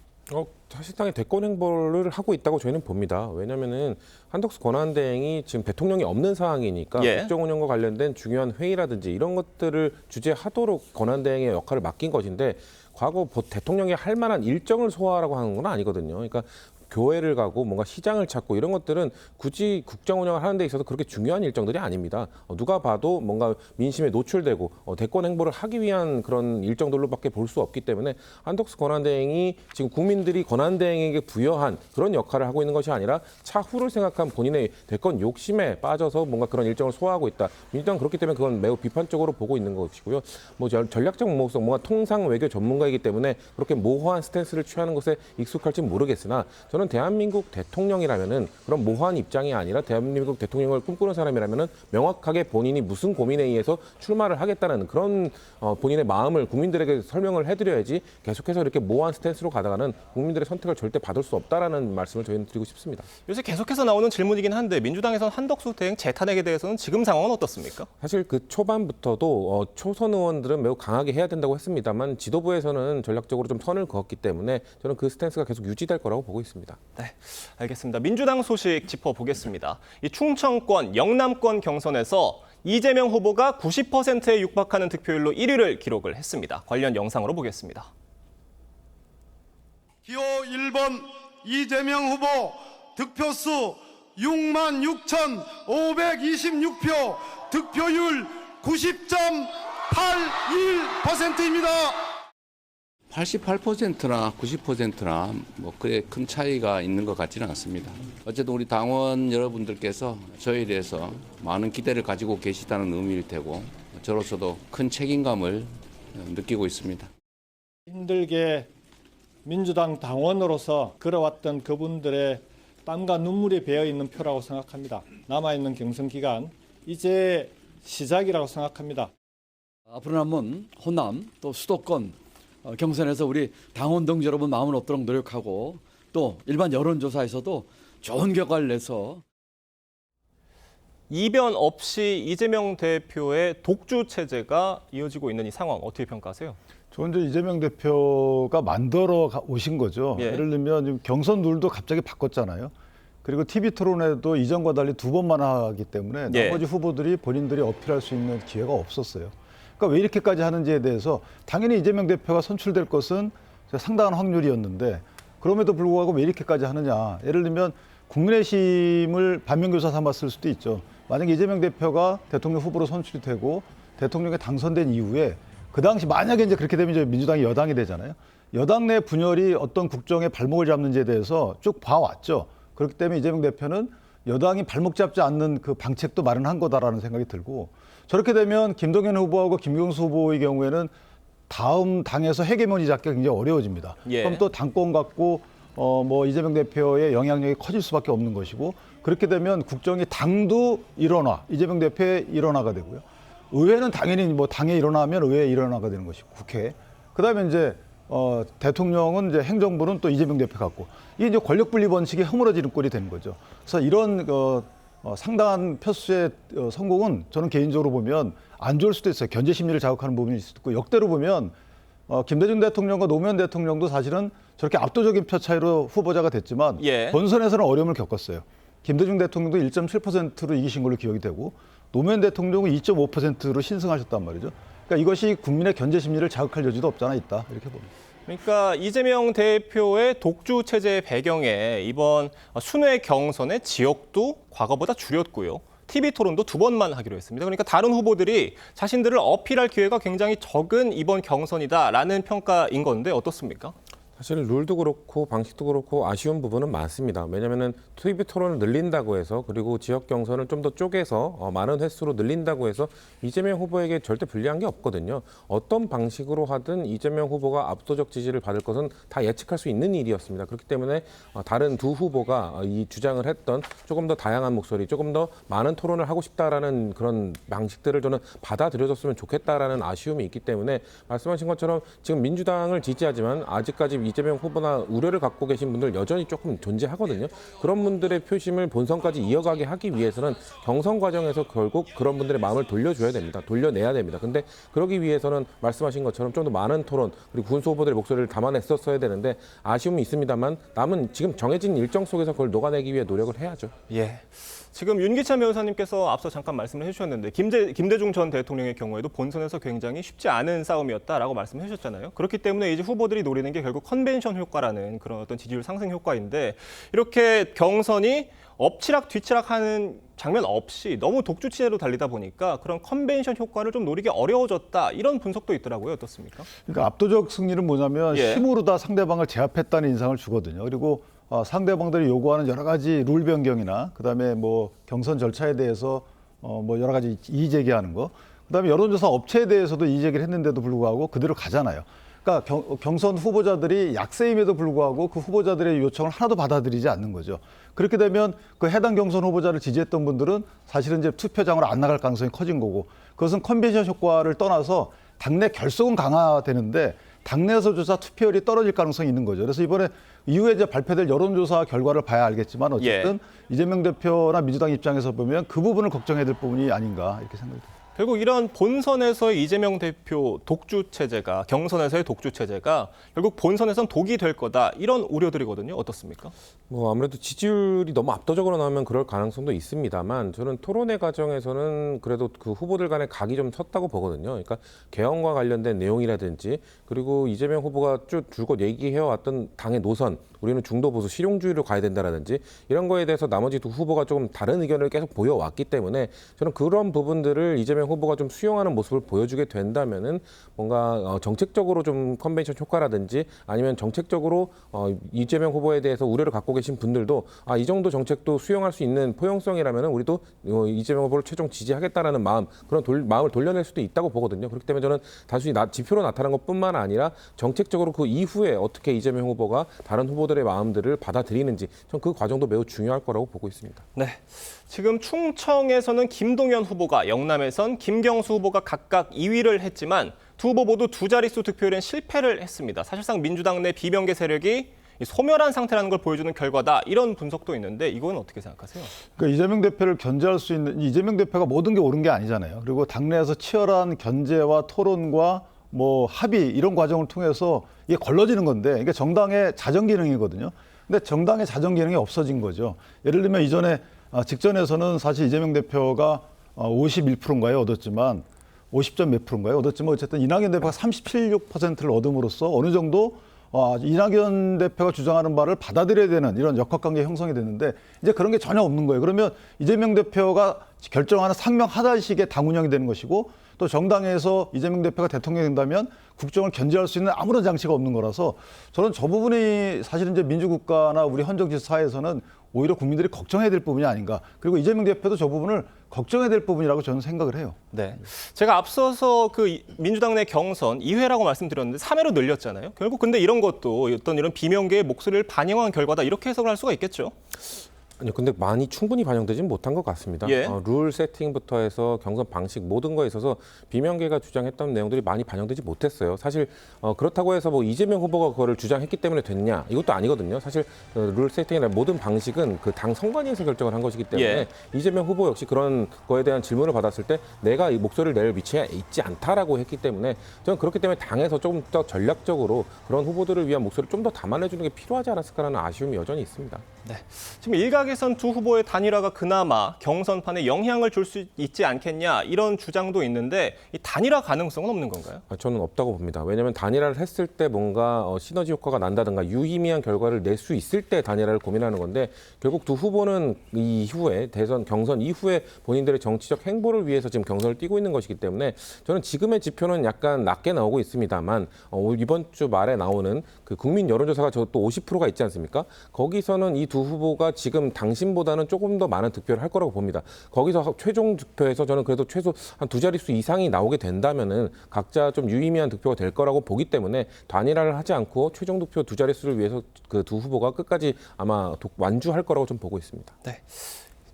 사실상의 대권 행보를 하고 있다고 저희는 봅니다. 왜냐하면은 한덕수 권한대행이 지금 대통령이 없는 상황이니까 국정 운영과 관련된 중요한 회의라든지 이런 것들을 주재하도록 권한대행의 역할을 맡긴 것인데 과거 대통령이 할 만한 일정을 소화하라고 하는 건 아니거든요. 그러니까 교회를 가고 뭔가 시장을 찾고 이런 것들은 굳이 국정 운영을 하는 데 있어서 그렇게 중요한 일정들이 아닙니다. 누가 봐도 뭔가 민심에 노출되고 대권 행보를 하기 위한 그런 일정들로밖에 볼 수 없기 때문에 한덕수 권한대행이 지금 국민들이 권한대행에게 부여한 그런 역할을 하고 있는 것이 아니라 차후를 생각한 본인의 대권 욕심에 빠져서 뭔가 그런 일정을 소화하고 있다. 민주당은 그렇기 때문에 그건 매우 비판적으로 보고 있는 것이고요. 뭐 전략적 모호성, 뭔가 통상 외교 전문가이기 때문에 그렇게 모호한 스탠스를 취하는 것에 익숙할지는 모르겠으나 저는 대한민국 대통령이라면은 그런 모호한 입장이 아니라 대한민국 대통령을 꿈꾸는 사람이라면은 명확하게 본인이 무슨 고민에 의해서 출마를 하겠다는 그런 본인의 마음을 국민들에게 설명을 해드려야지 계속해서 이렇게 모호한 스탠스로 가다가는 국민들의 선택을 절대 받을 수 없다라는 말씀을 저희는 드리고 싶습니다. 요새 계속해서 나오는 질문이긴 한데 민주당에서는 한덕수 대행 재탄핵에 대해서는 지금 상황은 어떻습니까? 사실 그 초반부터도 초선 의원들은 매우 강하게 해야 된다고 했습니다만 지도부에서는 전략적으로 좀 선을 그었기 때문에 저는 그 스탠스가 계속 유지될 거라고 보고 있습니다. 네, 알겠습니다. 민주당 소식 짚어보겠습니다. 이 충청권, 영남권 경선에서 이재명 후보가 90%에 육박하는 득표율로 1위를 기록을 했습니다. 관련 영상으로 보겠습니다. 기호 1번 이재명 후보 득표수 66,526표, 득표율 90.81%입니다. 88%나 90%나 뭐 그래 큰 차이가 있는 것 같지는 않습니다. 어쨌든 우리 당원 여러분들께서 저희에 대해서 많은 기대를 가지고 계시다는 의미일 테고 저로서도 큰 책임감을 느끼고 있습니다. 힘들게 민주당 당원으로서 걸어왔던 그분들의 땀과 눈물이 배어 있는 표라고 생각합니다. 남아있는 경선 기간 이제 시작이라고 생각합니다. 앞으로 남은 호남 또 수도권 경선에서 우리 당원 동지 여러분 마음을 얻도록 노력하고 또 일반 여론조사에서도 좋은 결과를 내서 이변 없이 이재명 대표의 독주 체제가 이어지고 있는 이 상황 어떻게 평가하세요? 저는 이제 이재명 대표가 만들어 오신 거죠. 예를 들면 지금 경선 룰도 갑자기 바꿨잖아요. 그리고 TV 토론회도 이전과 달리 2번만 하기 때문에 나머지 후보들이 본인들이 어필할 수 있는 기회가 없었어요. 그러니까 왜 이렇게까지 하는지에 대해서 당연히 이재명 대표가 선출될 것은 상당한 확률이었는데 그럼에도 불구하고 왜 이렇게까지 하느냐. 예를 들면 국민의힘을 반면교사 삼았을 수도 있죠. 만약에 이재명 대표가 대통령 후보로 선출이 되고 대통령에 당선된 이후에 그 당시 만약에 이제 그렇게 되면 이제 민주당이 여당이 되잖아요. 여당 내 분열이 어떤 국정의 발목을 잡는지에 대해서 쭉 봐왔죠. 그렇기 때문에 이재명 대표는 여당이 발목 잡지 않는 그 방책도 마련한 거다라는 생각이 들고 저렇게 되면 김동연 후보하고 김경수 후보의 경우에는 다음 당에서 헤게모니 잡기가 굉장히 어려워집니다. 그럼 또 당권 갖고 뭐 이재명 대표의 영향력이 커질 수밖에 없는 것이고 그렇게 되면 국정이 당도 일원화, 이재명 대표의 일원화가 되고요. 의회는 당연히 뭐 당에 일어나면 의회에 일어나가 되는 것이고 국회. 그다음에 이제 대통령은 이제 행정부는 또 이재명 대표 갖고 이게 이제 권력 분리 번식이 허물어지는 꼴이 되는 거죠. 그래서 이런 상당한 표수의 성공은 저는 개인적으로 보면 안 좋을 수도 있어요. 견제 심리를 자극하는 부분이 있을 수도 있고 역대로 보면 김대중 대통령과 노무현 대통령도 사실은 저렇게 압도적인 표 차이로 후보자가 됐지만 본선에서는 어려움을 겪었어요. 김대중 대통령도 1.7%로 이기신 걸로 기억이 되고 노무현 대통령은 2.5%로 신승하셨단 말이죠. 그러니까 이것이 국민의 견제 심리를 자극할 여지도 없지 않아 있다 이렇게 봅니다. 그러니까 이재명 대표의 독주 체제의 배경에 이번 순회 경선의 지역도 과거보다 줄였고요. TV 토론도 2번만 하기로 했습니다. 그러니까 다른 후보들이 자신들을 어필할 기회가 굉장히 적은 이번 경선이다라는 평가인 건데 어떻습니까? 사실 룰도 그렇고 방식도 그렇고 아쉬운 부분은 많습니다. 왜냐하면 TV 토론을 늘린다고 해서 그리고 지역 경선을 좀 더 쪼개서 많은 횟수로 늘린다고 해서 이재명 후보에게 절대 불리한 게 없거든요. 어떤 방식으로 하든 이재명 후보가 압도적 지지를 받을 것은 다 예측할 수 있는 일이었습니다. 그렇기 때문에 다른 두 후보가 이 주장을 했던 조금 더 다양한 목소리, 조금 더 많은 토론을 하고 싶다라는 그런 방식들을 저는 받아들여줬으면 좋겠다라는 아쉬움이 있기 때문에 말씀하신 것처럼 지금 민주당을 지지하지만 아직까지 이재명 후보나 우려를 갖고 계신 분들 여전히 조금 존재하거든요. 그런 분들의 표심을 본선까지 이어가게 하기 위해서는 경선 과정에서 결국 그런 분들의 마음을 돌려줘야 됩니다. 돌려내야 됩니다. 근데 그러기 위해서는 말씀하신 것처럼 좀 더 많은 토론 그리고 군수 후보들의 목소리를 담아냈었어야 되는데 아쉬움이 있습니다만 남은 지금 정해진 일정 속에서 그걸 녹아내기 위해 노력을 해야죠. 지금 윤기찬 변호사님께서 앞서 잠깐 말씀을 해주셨는데 김대중 전 대통령의 경우에도 본선에서 굉장히 쉽지 않은 싸움이었다라고 말씀을 해주셨잖아요. 그렇기 때문에 이제 후보들이 노리는 게 결국 컨벤션 효과라는 그런 어떤 지지율 상승 효과인데 이렇게 경선이 엎치락 뒤치락하는 장면 없이 너무 독주 체제로 달리다 보니까 그런 컨벤션 효과를 좀 노리기 어려워졌다 이런 분석도 있더라고요. 어떻습니까? 그러니까 압도적 승리는 뭐냐면 힘으로 다 상대방을 제압했다는 인상을 주거든요. 그리고 상대방들이 요구하는 여러 가지 룰 변경이나 그다음에 뭐 경선 절차에 대해서 뭐 여러 가지 이의 제기하는 거, 그다음에 여론조사 업체에 대해서도 이의 제기를 했는데도 불구하고 그대로 가잖아요. 그러니까 경선 후보자들이 약세임에도 불구하고 그 후보자들의 요청을 하나도 받아들이지 않는 거죠. 그렇게 되면 그 해당 경선 후보자를 지지했던 분들은 사실은 이제 투표장으로 안 나갈 가능성이 커진 거고 그것은 컨벤션 효과를 떠나서 당내 결속은 강화되는데 당내에서조차 투표율이 떨어질 가능성이 있는 거죠. 그래서 이번에 이후에 이제 발표될 여론조사 결과를 봐야 알겠지만 어쨌든 이재명 대표나 민주당 입장에서 보면 그 부분을 걱정해야 될 부분이 아닌가 이렇게 생각이 듭니다. 결국 이런 본선에서의 이재명 대표 독주 체제가, 경선에서의 독주 체제가 결국 본선에선 독이 될 거다, 이런 우려들이거든요. 어떻습니까? 뭐 아무래도 지지율이 너무 압도적으로 나오면 그럴 가능성도 있습니다만, 저는 토론회 과정에서는 그래도 그 후보들 간의 각이 좀 섰다고 보거든요. 그러니까 개헌과 관련된 내용이라든지, 그리고 이재명 후보가 쭉 줄곧 얘기해왔던 당의 노선, 우리는 중도 보수 실용주의로 가야 된다라든지 이런 거에 대해서 나머지 두 후보가 좀 다른 의견을 계속 보여왔기 때문에, 저는 그런 부분들을 이재명 후보가 좀 수용하는 모습을 보여주게 된다면은 뭔가 정책적으로 좀 컨벤션 효과라든지, 아니면 정책적으로 이재명 후보에 대해서 우려를 갖고 계신 분들도 이 정도 정책도 수용할 수 있는 포용성이라면은 우리도 이재명 후보를 최종 지지하겠다라는 그런 마음을 돌려낼 수도 있다고 보거든요. 그렇기 때문에 저는 단순히 지표로 나타난 것뿐만 아니라 정책적으로 그 이후에 어떻게 이재명 후보가 다른 후보들의 마음들을 받아들이는지, 전 그 과정도 매우 중요할 거라고 보고 있습니다. 네, 지금 충청에서는 김동연 후보가, 영남에선 김경수 후보가 각각 2위를 했지만 두 후보 모두 두 자릿수 득표율엔 실패를 했습니다. 사실상 민주당 내 비명계 세력이 소멸한 상태라는 걸 보여주는 결과다, 이런 분석도 있는데 이건 어떻게 생각하세요? 그러니까 이재명 대표를 견제할 수 있는, 이재명 대표가 모든 게 옳은 게 아니잖아요. 그리고 당내에서 치열한 견제와 토론과 뭐 합의, 이런 과정을 통해서 이게 걸러지는 건데, 이게 정당의 자정 기능이거든요. 근데 정당의 자정 기능이 없어진 거죠. 예를 들면 이전에 직전에서는 사실 이재명 대표가 51%인가요 얻었지만, 50점 몇 %인가요 얻었지만, 어쨌든 이낙연 대표가 37.6%를 얻음으로써 어느 정도 이낙연 대표가 주장하는 바를 받아들여야 되는 이런 역학관계 형성이 됐는데, 이제 그런 게 전혀 없는 거예요. 그러면 이재명 대표가 결정하는 상명 하단식의 당 운영이 되는 것이고, 또 정당에서 이재명 대표가 대통령이 된다면 국정을 견제할 수 있는 아무런 장치가 없는 거라서, 저는 저 부분이 사실은 이제 민주국가나 우리 헌정질 사회에서는 오히려 국민들이 걱정해야 될 부분이 아닌가. 그리고 이재명 대표도 저 부분을 걱정해야 될 부분이라고 저는 생각을 해요. 네, 제가 앞서서 그 민주당 내 경선 2회라고 말씀드렸는데 3회로 늘렸잖아요. 결국 근데 이런 것도 어떤 이런 비명계의 목소리를 반영한 결과다, 이렇게 해석을 할 수가 있겠죠. 아니요, 근데 많이 충분히 반영되진 못한 것 같습니다. 예. 룰 세팅부터 해서 경선 방식 모든 거에 있어서 비명계가 주장했던 내용들이 많이 반영되지 못했어요. 사실 그렇다고 해서 뭐 이재명 후보가 그거를 주장했기 때문에 됐냐, 이것도 아니거든요. 사실 룰 세팅이나 모든 방식은 그 당 선관위에서 결정을 한 것이기 때문에, 예. 이재명 후보 역시 그런 거에 대한 질문을 받았을 때 내가 이 목소리를 낼 위치에 있지 않다라고 했기 때문에, 저는 그렇기 때문에 당에서 좀 더 전략적으로 그런 후보들을 위한 목소리를 좀 더 담아내주는 게 필요하지 않았을까라는 아쉬움이 여전히 있습니다. 네, 지금 일각에선 두 후보의 단일화가 그나마 경선판에 영향을 줄 수 있지 않겠냐, 이런 주장도 있는데 이 단일화 가능성은 없는 건가요? 저는 없다고 봅니다. 왜냐하면 단일화를 했을 때 뭔가 시너지 효과가 난다든가 유의미한 결과를 낼 수 있을 때 단일화를 고민하는 건데, 결국 두 후보는 이후에 대선 경선 이후에 본인들의 정치적 행보를 위해서 지금 경선을 뛰고 있는 것이기 때문에, 저는 지금의 지표는 약간 낮게 나오고 있습니다만 이번 주 말에 나오는 그 국민 여론조사가 저 또 50%가 있지 않습니까? 거기서는 이 두 후보가 지금 당신보다는 조금 더 많은 득표를 할 거라고 봅니다. 거기서 최종 득표에서 저는 그래도 최소 한 두 자릿수 이상이 나오게 된다면은 각자 좀 유의미한 득표가 될 거라고 보기 때문에, 단일화를 하지 않고 최종 득표 두 자릿수를 위해서 그 두 후보가 끝까지 아마 완주할 거라고 좀 보고 있습니다. 네.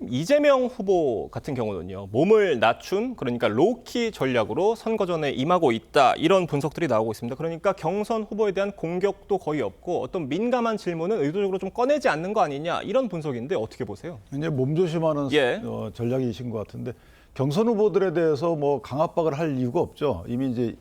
이재명 후보 같은 경우는요, 몸을 낮춘, 그러니까 로키 전략으로 선거전에 임하고 있다, 이런 분석들이 나오고 있습니다. 그러니까 경선 후보에 대한 공격도 거의 없고 어떤 민감한 질문은 의도적으로 좀 꺼내지 않는 거 아니냐, 이런 분석인데 어떻게 보세요? 이제 몸조심하는 예. 전략이신 것 같은데, 경선 후보들에 대해서 뭐 강압박을 할 이유가 없죠. 이미 이제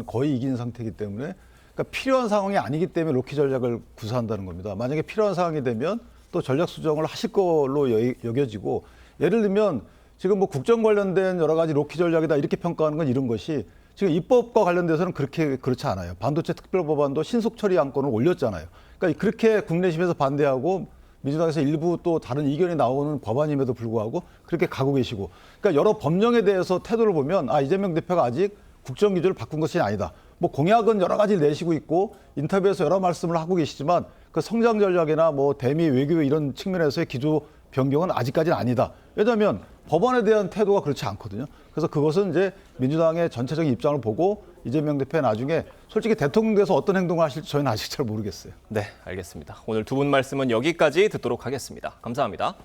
거의 이긴 상태이기 때문에, 그러니까 필요한 상황이 아니기 때문에 로키 전략을 구사한다는 겁니다. 만약에 필요한 상황이 되면 또 전략 수정을 하실 걸로 여겨지고, 예를 들면 지금 뭐 국정 관련된 여러 가지 로키 전략이다, 이렇게 평가하는 건 이런 것이, 지금 입법과 관련돼서는 그렇지 않아요. 반도체 특별법안도 신속 처리 안건을 올렸잖아요. 그러니까 그렇게 국내심에서 반대하고 민주당에서 일부 또 다른 이견이 나오는 법안임에도 불구하고 그렇게 가고 계시고, 그러니까 여러 법령에 대해서 태도를 보면 이재명 대표가 아직 국정 기조를 바꾼 것이 아니다. 뭐 공약은 여러 가지 내시고 있고 인터뷰에서 여러 말씀을 하고 계시지만, 그 성장 전략이나 뭐 대미 외교 이런 측면에서의 기조 변경은 아직까지는 아니다. 왜냐하면 법안에 대한 태도가 그렇지 않거든요. 그래서 그것은 이제 민주당의 전체적인 입장을 보고 이재명 대표가 나중에 솔직히 대통령 돼서 어떤 행동을 하실지 저희는 아직 잘 모르겠어요. 네, 알겠습니다. 오늘 두 분 말씀은 여기까지 듣도록 하겠습니다. 감사합니다.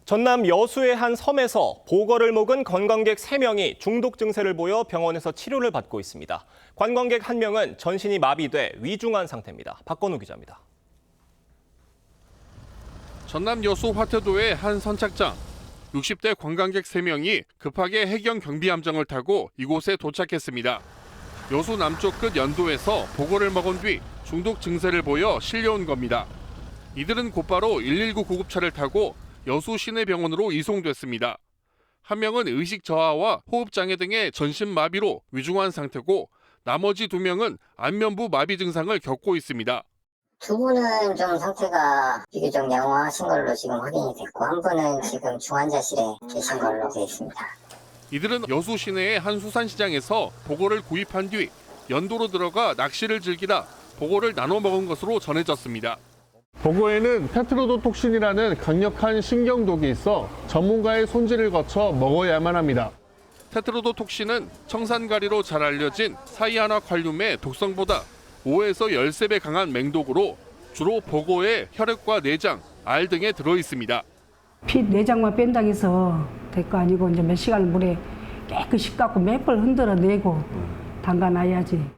전남 여수의 한 섬에서 보거를 먹은 관광객 3명이 중독 증세를 보여 병원에서 치료를 받고 있습니다. 관광객 1명은 전신이 마비돼 위중한 상태입니다. 박건우 기자입니다. 전남 여수 화태도의 한 선착장. 60대 관광객 3명이 급하게 해경 경비함정을 타고 이곳에 도착했습니다. 여수 남쪽 끝 연도에서 보고를 먹은 뒤 중독 증세를 보여 실려온 겁니다. 이들은 곧바로 119 구급차를 타고 여수 시내병원으로 이송됐습니다. 한 명은 의식 저하와 호흡장애 등의 전신마비로 위중한 상태고 나머지 2명은 안면부 마비 증상을 겪고 있습니다. 2분은 좀 상태가 비교적 양호하신 걸로 지금 확인이 됐고 한 분은 지금 중환자실에 계신 걸로 되어 있습니다. 이들은 여수 시내의 한 수산시장에서 보고를 구입한 뒤 연도로 들어가 낚시를 즐기다 보고를 나눠 먹은 것으로 전해졌습니다. 보고에는 테트로도톡신이라는 강력한 신경독이 있어 전문가의 손질을 거쳐 먹어야만 합니다. 테트로도톡신은 청산가리로 잘 알려진 사이아나칼륨의 독성보다 5에서 13배 강한 맹독으로 주로 보고에 혈액과 내장, 알 등에 들어 있습니다. 피 내장만 뺀다고 해서 될 거 아니고 이제 몇 시간을 물에 깨끗이 깎고 몇 번 흔들어내고 담가놔야지.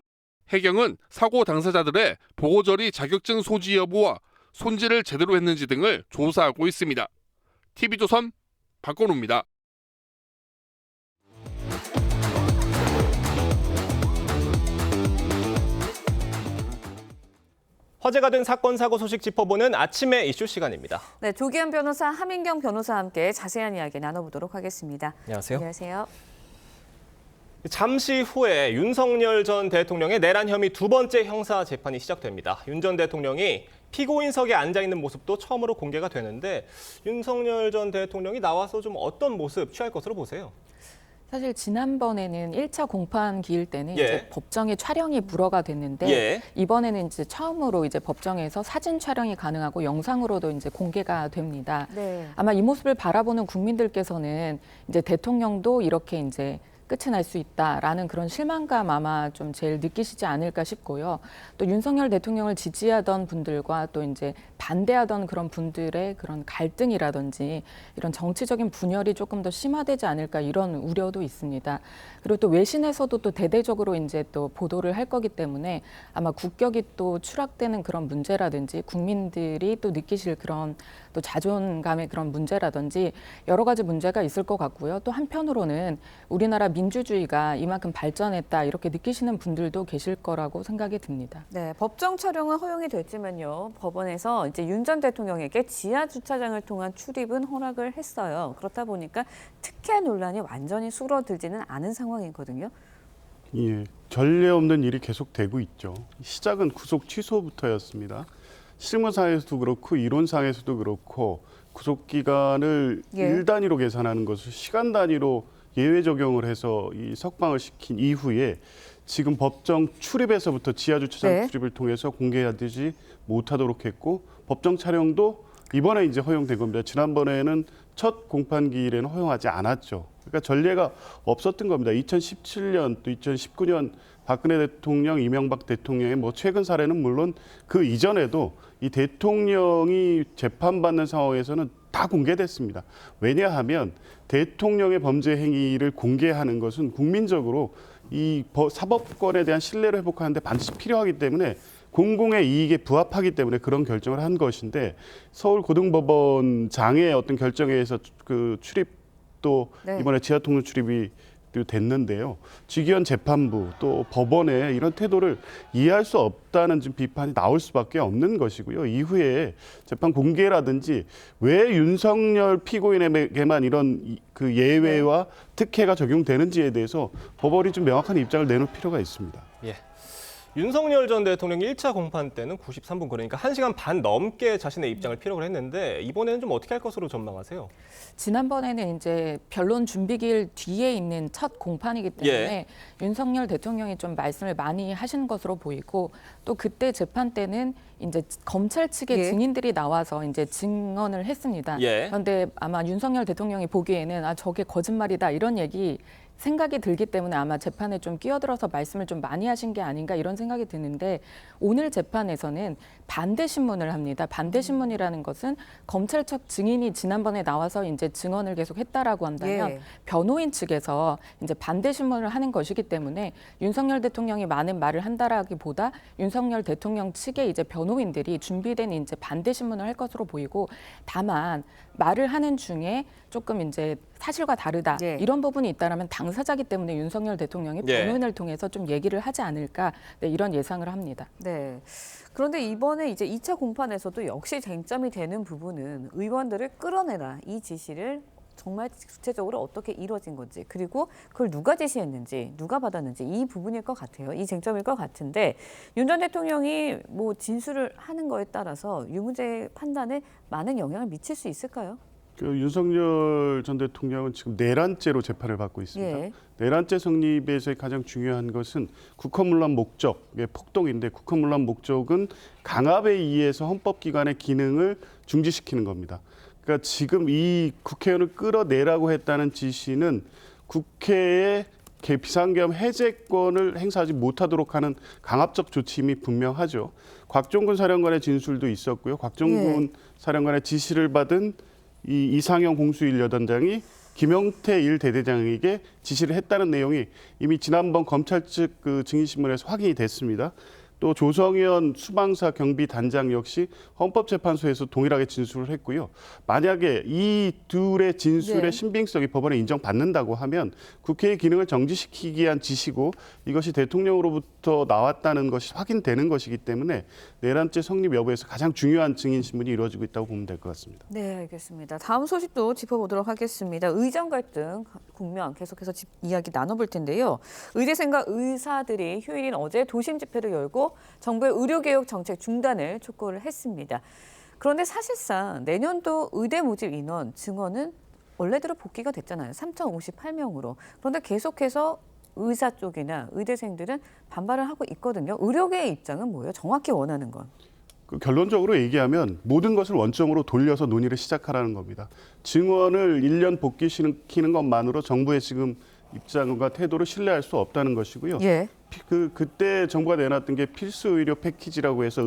해경은 사고 당사자들의 보고절이 자격증 소지 여부와 손질을 제대로 했는지 등을 조사하고 있습니다. TV조선 박건우입니다. 화제가 된 사건 사고 소식 짚어보는 아침의 이슈 시간입니다. 네, 조기현 변호사, 하민경 변호사와 함께 자세한 이야기 나눠보도록 하겠습니다. 안녕하세요. 안녕하세요. 잠시 후에 윤석열 전 대통령의 내란 혐의 2번째 형사 재판이 시작됩니다. 윤 전 대통령이 피고인석에 앉아있는 모습도 처음으로 공개가 되는데 윤석열 전 대통령이 나와서 좀 어떤 모습 취할 것으로 보세요? 사실 지난번에는 1차 공판 기일 때는 예. 이제 법정에 촬영이 불허가 됐는데 예. 이번에는 이제 처음으로 이제 법정에서 사진 촬영이 가능하고 영상으로도 이제 공개가 됩니다. 네. 아마 이 모습을 바라보는 국민들께서는 이제 대통령도 이렇게 이제 끝이 날 수 있다라는 그런 실망감 아마 좀 제일 느끼시지 않을까 싶고요. 또 윤석열 대통령을 지지하던 분들과 또 이제 반대하던 그런 분들의 그런 갈등이라든지 이런 정치적인 분열이 조금 더 심화되지 않을까 이런 우려도 있습니다. 그리고 또 외신에서도 또 대대적으로 이제 또 보도를 할 거기 때문에 아마 국격이 또 추락되는 그런 문제라든지 국민들이 또 느끼실 그런 또 자존감의 그런 문제라든지 여러 가지 문제가 있을 것 같고요. 또 한편으로는 우리나라 민주주의가 이만큼 발전했다 이렇게 느끼시는 분들도 계실 거라고 생각이 듭니다. 네, 법정 촬영은 허용이 됐지만요. 법원에서 이제 윤 전 대통령에게 지하 주차장을 통한 출입은 허락을 했어요. 그렇다 보니까 특혜 논란이 완전히 수그러들지는 않은 상황이거든요. 예, 전례 없는 일이 계속되고 있죠. 시작은 구속 취소부터였습니다. 실무상에서도 그렇고 이론상에서도 그렇고 구속 기간을 일 단위로 계산하는 것을 시간 단위로 예외 적용을 해서 이 석방을 시킨 이후에 지금 법정 출입에서부터 지하 주차장 출입을 통해서 공개하지 못하도록 했고 법정 촬영도 이번에 이제 허용된 겁니다. 지난번에는 첫 공판 기일에는 허용하지 않았죠. 그러니까 전례가 없었던 겁니다. 2017년 또 2019년 박근혜 대통령, 이명박 대통령의 뭐 최근 사례는 물론 그 이전에도 이 대통령이 재판받는 상황에서는 다 공개됐습니다. 왜냐하면 대통령의 범죄 행위를 공개하는 것은 국민적으로 이 사법권에 대한 신뢰를 회복하는데 반드시 필요하기 때문에 공공의 이익에 부합하기 때문에 그런 결정을 한 것인데 서울고등법원장의 어떤 결정에 의해서 그 출입도 이번에 지하통로 출입이 됐는데요. 지기현 재판부 또 법원의 이런 태도를 이해할 수 없다는 지금 비판이 나올 수밖에 없는 것이고요. 이후에 재판 공개라든지 왜 윤석열 피고인에게만 이런 그 예외와 특혜가 적용되는지에 대해서 법원이 좀 명확한 입장을 내놓을 필요가 있습니다. 예. 윤석열 전 대통령이 1차 공판 때는 93분 그러니까 1시간 반 넘게 자신의 입장을 피력을 했는데 이번에는 좀 어떻게 할 것으로 전망하세요? 지난번에는 이제 변론 준비기일 뒤에 있는 첫 공판이기 때문에 윤석열 대통령이 좀 말씀을 많이 하신 것으로 보이고 또 그때 재판 때는 이제 검찰 측의 증인들이 나와서 이제 증언을 했습니다. 그런데 아마 윤석열 대통령이 보기에는 저게 거짓말이다 이런 얘기 생각이 들기 때문에 아마 재판에 좀 끼어들어서 말씀을 좀 많이 하신 게 아닌가 이런 생각이 드는데 오늘 재판에서는 반대 신문을 합니다. 반대 신문이라는 것은 검찰 측 증인이 지난번에 나와서 이제 증언을 계속 했다라고 한다면 예. 변호인 측에서 이제 반대 신문을 하는 것이기 때문에 윤석열 대통령이 많은 말을 한다라기보다 윤석열 대통령 측의 이제 변호인들이 준비된 이제 반대 신문을 할 것으로 보이고, 다만 말을 하는 중에 조금 이제 사실과 다르다 예. 이런 부분이 있다라면 당사자기 때문에 윤석열 대통령이 변호인을 통해서 좀 얘기를 하지 않을까, 네, 이런 예상을 합니다. 네. 그런데 이번에 이제 2차 공판에서도 역시 쟁점이 되는 부분은 의원들을 끌어내라, 이 지시를 정말 구체적으로 어떻게 이루어진 건지, 그리고 그걸 누가 지시했는지, 누가 받았는지, 이 부분일 것 같아요. 이 쟁점일 것 같은데, 윤 전 대통령이 뭐 진술을 하는 거에 따라서 유무죄 판단에 많은 영향을 미칠 수 있을까요? 윤석열 전 대통령은 지금 내란죄로 재판을 받고 있습니다. 예. 내란죄 성립에서의 가장 중요한 것은 국헌문란 목적의 폭동인데, 국헌문란 목적은 강압에 의해서 헌법기관의 기능을 중지시키는 겁니다. 그러니까 지금 이 국회의원을 끌어내라고 했다는 지시는 국회의 비상계엄 해제권을 행사하지 못하도록 하는 강압적 조치임이 분명하죠. 곽종근 사령관의 진술도 있었고요. 곽종근 사령관의 지시를 받은 이 이상형 공수 1여단장이 김영태 1대대장에게 지시를 했다는 내용이 이미 지난번 검찰 측 그 증인신문에서 확인이 됐습니다. 또 조성현 수방사 경비단장 역시 헌법재판소에서 동일하게 진술을 했고요. 만약에 이 둘의 진술의 신빙성이 법원에 인정받는다고 하면 국회의 기능을 정지시키기 위한 지시고, 이것이 대통령으로부터 나왔다는 것이 확인되는 것이기 때문에 내란죄 성립 여부에서 가장 중요한 증인신문이 이루어지고 있다고 보면 될 것 같습니다. 네, 알겠습니다. 다음 소식도 짚어보도록 하겠습니다. 의정 갈등 국면 계속해서 이야기 나눠볼 텐데요. 의대생과 의사들이 휴일인 어제 도심 집회를 열고 정부의 의료개혁 정책 중단을 촉구를 했습니다. 그런데 사실상 내년도 의대 모집 인원 증원은 원래대로 복귀가 됐잖아요. 3,058명으로. 그런데 계속해서 의사 쪽이나 의대생들은 반발을 하고 있거든요. 의료계의 입장은 뭐예요? 정확히 원하는 건? 결론적으로 얘기하면 모든 것을 원점으로 돌려서 논의를 시작하라는 겁니다. 증원을 1년 복귀시키는 것만으로 정부의 지금 입장과 태도를 신뢰할 수 없다는 것이고요. 예. 그때 정부가 내놨던 게 필수 의료 패키지라고 해서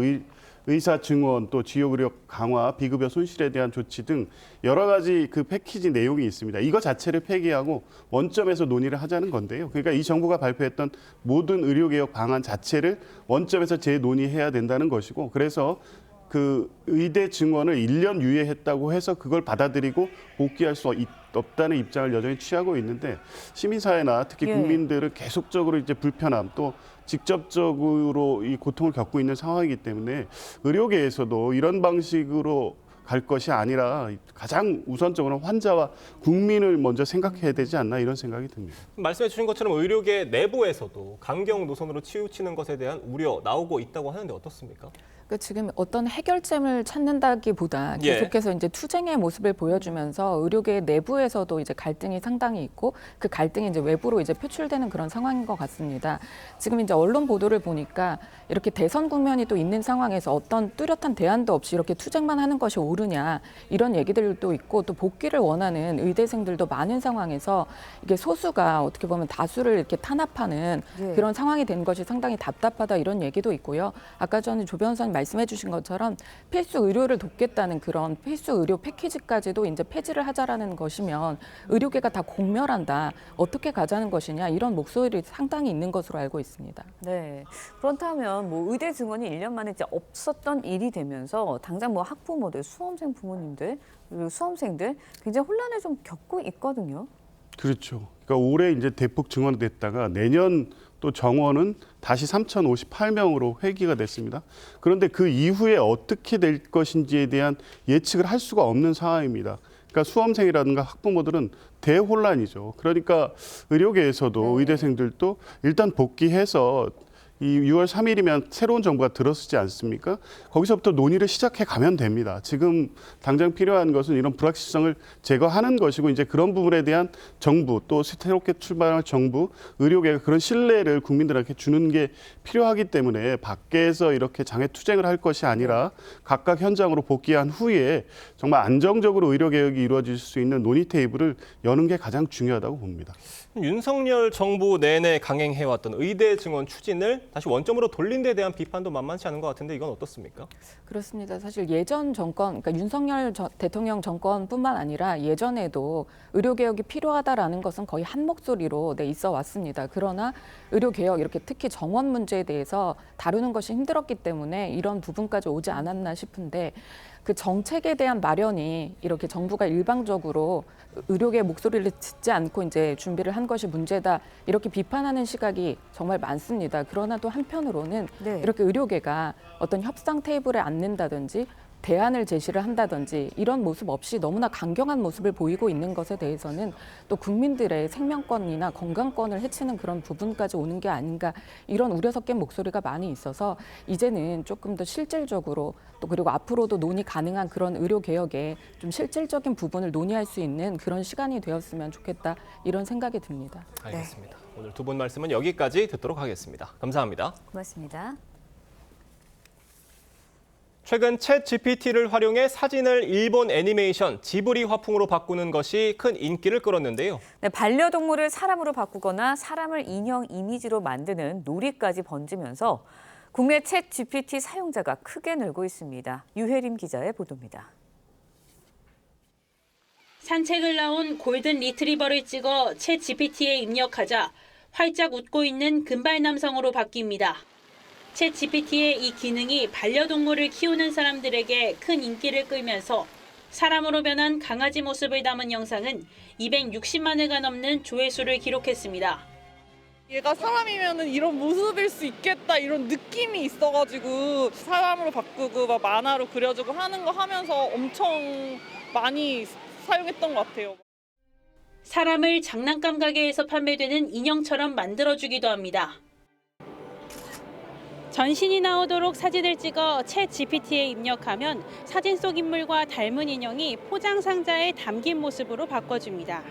의사 증원, 또 지역 의료 강화, 비급여 손실에 대한 조치 등 여러 가지 그 패키지 내용이 있습니다. 이거 자체를 폐기하고 원점에서 논의를 하자는 건데요. 그러니까 이 정부가 발표했던 모든 의료개혁 방안 자체를 원점에서 재논의해야 된다는 것이고, 그래서 그 의대 증원을 1년 유예했다고 해서 그걸 받아들이고 복귀할 수 없다는 입장을 여전히 취하고 있는데, 시민사회나 특히 국민들은 계속적으로 이제 불편함, 또 직접적으로 이 고통을 겪고 있는 상황이기 때문에 의료계에서도 이런 방식으로 갈 것이 아니라 가장 우선적으로 환자와 국민을 먼저 생각해야 되지 않나, 이런 생각이 듭니다. 말씀해 주신 것처럼 의료계 내부에서도 강경 노선으로 치우치는 것에 대한 우려 나오고 있다고 하는데 어떻습니까? 지금 어떤 해결점을 찾는다기보다 계속해서 이제 투쟁의 모습을 보여주면서 의료계 내부에서도 이제 갈등이 상당히 있고, 그 갈등이 이제 외부로 이제 표출되는 그런 상황인 것 같습니다. 지금 이제 언론 보도를 보니까 이렇게 대선 국면이 또 있는 상황에서 어떤 뚜렷한 대안도 없이 이렇게 투쟁만 하는 것이 옳으냐, 이런 얘기들도 있고, 또 복귀를 원하는 의대생들도 많은 상황에서 이게 소수가 어떻게 보면 다수를 이렇게 탄압하는 그런 상황이 된 것이 상당히 답답하다, 이런 얘기도 있고요. 아까 전에 조 변호사님 말씀해 주신 것처럼 필수 의료를 돕겠다는 그런 필수 의료 패키지까지도 이제 폐지를 하자라는 것이면 의료계가 다 공멸한다, 어떻게 가자는 것이냐, 이런 목소리 상당히 있는 것으로 알고 있습니다. 네. 그렇다면 뭐 의대 증원이 1년 만에 이제 없었던 일이 되면서 당장 뭐 학부모들, 수험생 부모님들, 그리고 수험생들 굉장히 혼란을 좀 겪고 있거든요. 그렇죠. 그러니까 올해 이제 대폭 증원됐다가 내년 또 정원은 다시 3,058명으로 회귀가 됐습니다. 그런데 그 이후에 어떻게 될 것인지에 대한 예측을 할 수가 없는 상황입니다. 그러니까 수험생이라든가 학부모들은 대혼란이죠. 그러니까 의료계에서도 의대생들도 일단 복귀해서 이 6월 3일이면 새로운 정부가 들어서지 않습니까? 거기서부터 논의를 시작해 가면 됩니다. 지금 당장 필요한 것은 이런 불확실성을 제거하는 것이고, 이제 그런 부분에 대한 정부, 또 새롭게 출발할 정부, 의료계가 그런 신뢰를 국민들에게 주는 게 필요하기 때문에 밖에서 이렇게 장애 투쟁을 할 것이 아니라 각각 현장으로 복귀한 후에 정말 안정적으로 의료개혁이 이루어질 수 있는 논의 테이블을 여는 게 가장 중요하다고 봅니다. 윤석열 정부 내내 강행해왔던 의대 증원 추진을 다시 원점으로 돌린 데 대한 비판도 만만치 않은 것 같은데 이건 어떻습니까? 그렇습니다. 사실 예전 정권, 그러니까 윤석열 대통령 정권뿐만 아니라 예전에도 의료개혁이 필요하다라는 것은 거의 한 목소리로 있어 왔습니다. 그러나 의료개혁, 이렇게 특히 정원 문제에 대해서 다루는 것이 힘들었기 때문에 이런 부분까지 오지 않았나 싶은데 그 정책에 대한 마련이 이렇게 정부가 일방적으로 의료계의 목소리를 듣지 않고 이제 준비를 한 것이 문제다 이렇게 비판하는 시각이 정말 많습니다. 그러나 또 한편으로는 이렇게 의료계가 어떤 협상 테이블에 앉는다든지 대안을 제시를 한다든지 이런 모습 없이 너무나 강경한 모습을 보이고 있는 것에 대해서는 또 국민들의 생명권이나 건강권을 해치는 그런 부분까지 오는 게 아닌가 이런 우려 섞인 목소리가 많이 있어서 이제는 조금 더 실질적으로 또 그리고 앞으로도 논의 가능한 그런 의료 개혁에 좀 실질적인 부분을 논의할 수 있는 그런 시간이 되었으면 좋겠다 이런 생각이 듭니다. 알겠습니다. 오늘 두 분 말씀은 여기까지 듣도록 하겠습니다. 감사합니다. 고맙습니다. 최근 챗 GPT를 활용해 사진을 일본 애니메이션 지브리 화풍으로 바꾸는 것이 큰 인기를 끌었는데요. 반려동물을 사람으로 바꾸거나 사람을 인형 이미지로 만드는 놀이까지 번지면서 국내 챗 GPT 사용자가 크게 늘고 있습니다. 유혜림 기자의 보도입니다. 산책을 나온 골든 리트리버를 찍어 챗 GPT에 입력하자 활짝 웃고 있는 금발 남성으로 바뀝니다. 챗 GPT의 이 기능이 반려동물을 키우는 사람들에게 큰 인기를 끌면서 사람으로 변한 강아지 모습을 담은 영상은 260만 회가 넘는 조회수를 기록했습니다. 얘가 사람이면 이런 모습일 수 있겠다 이런 느낌이 있어가지고 사람으로 바꾸고 막 만화로 그려주고 하는 거 하면서 엄청 많이 사용했던 것 같아요. 사람을 장난감 가게에서 판매되는 인형처럼 만들어주기도 합니다. 전신이 나오도록 사진을 찍어 챗 GPT에 입력하면 사진 속 인물과 닮은 인형이 포장 상자에 담긴 모습으로 바꿔줍니다.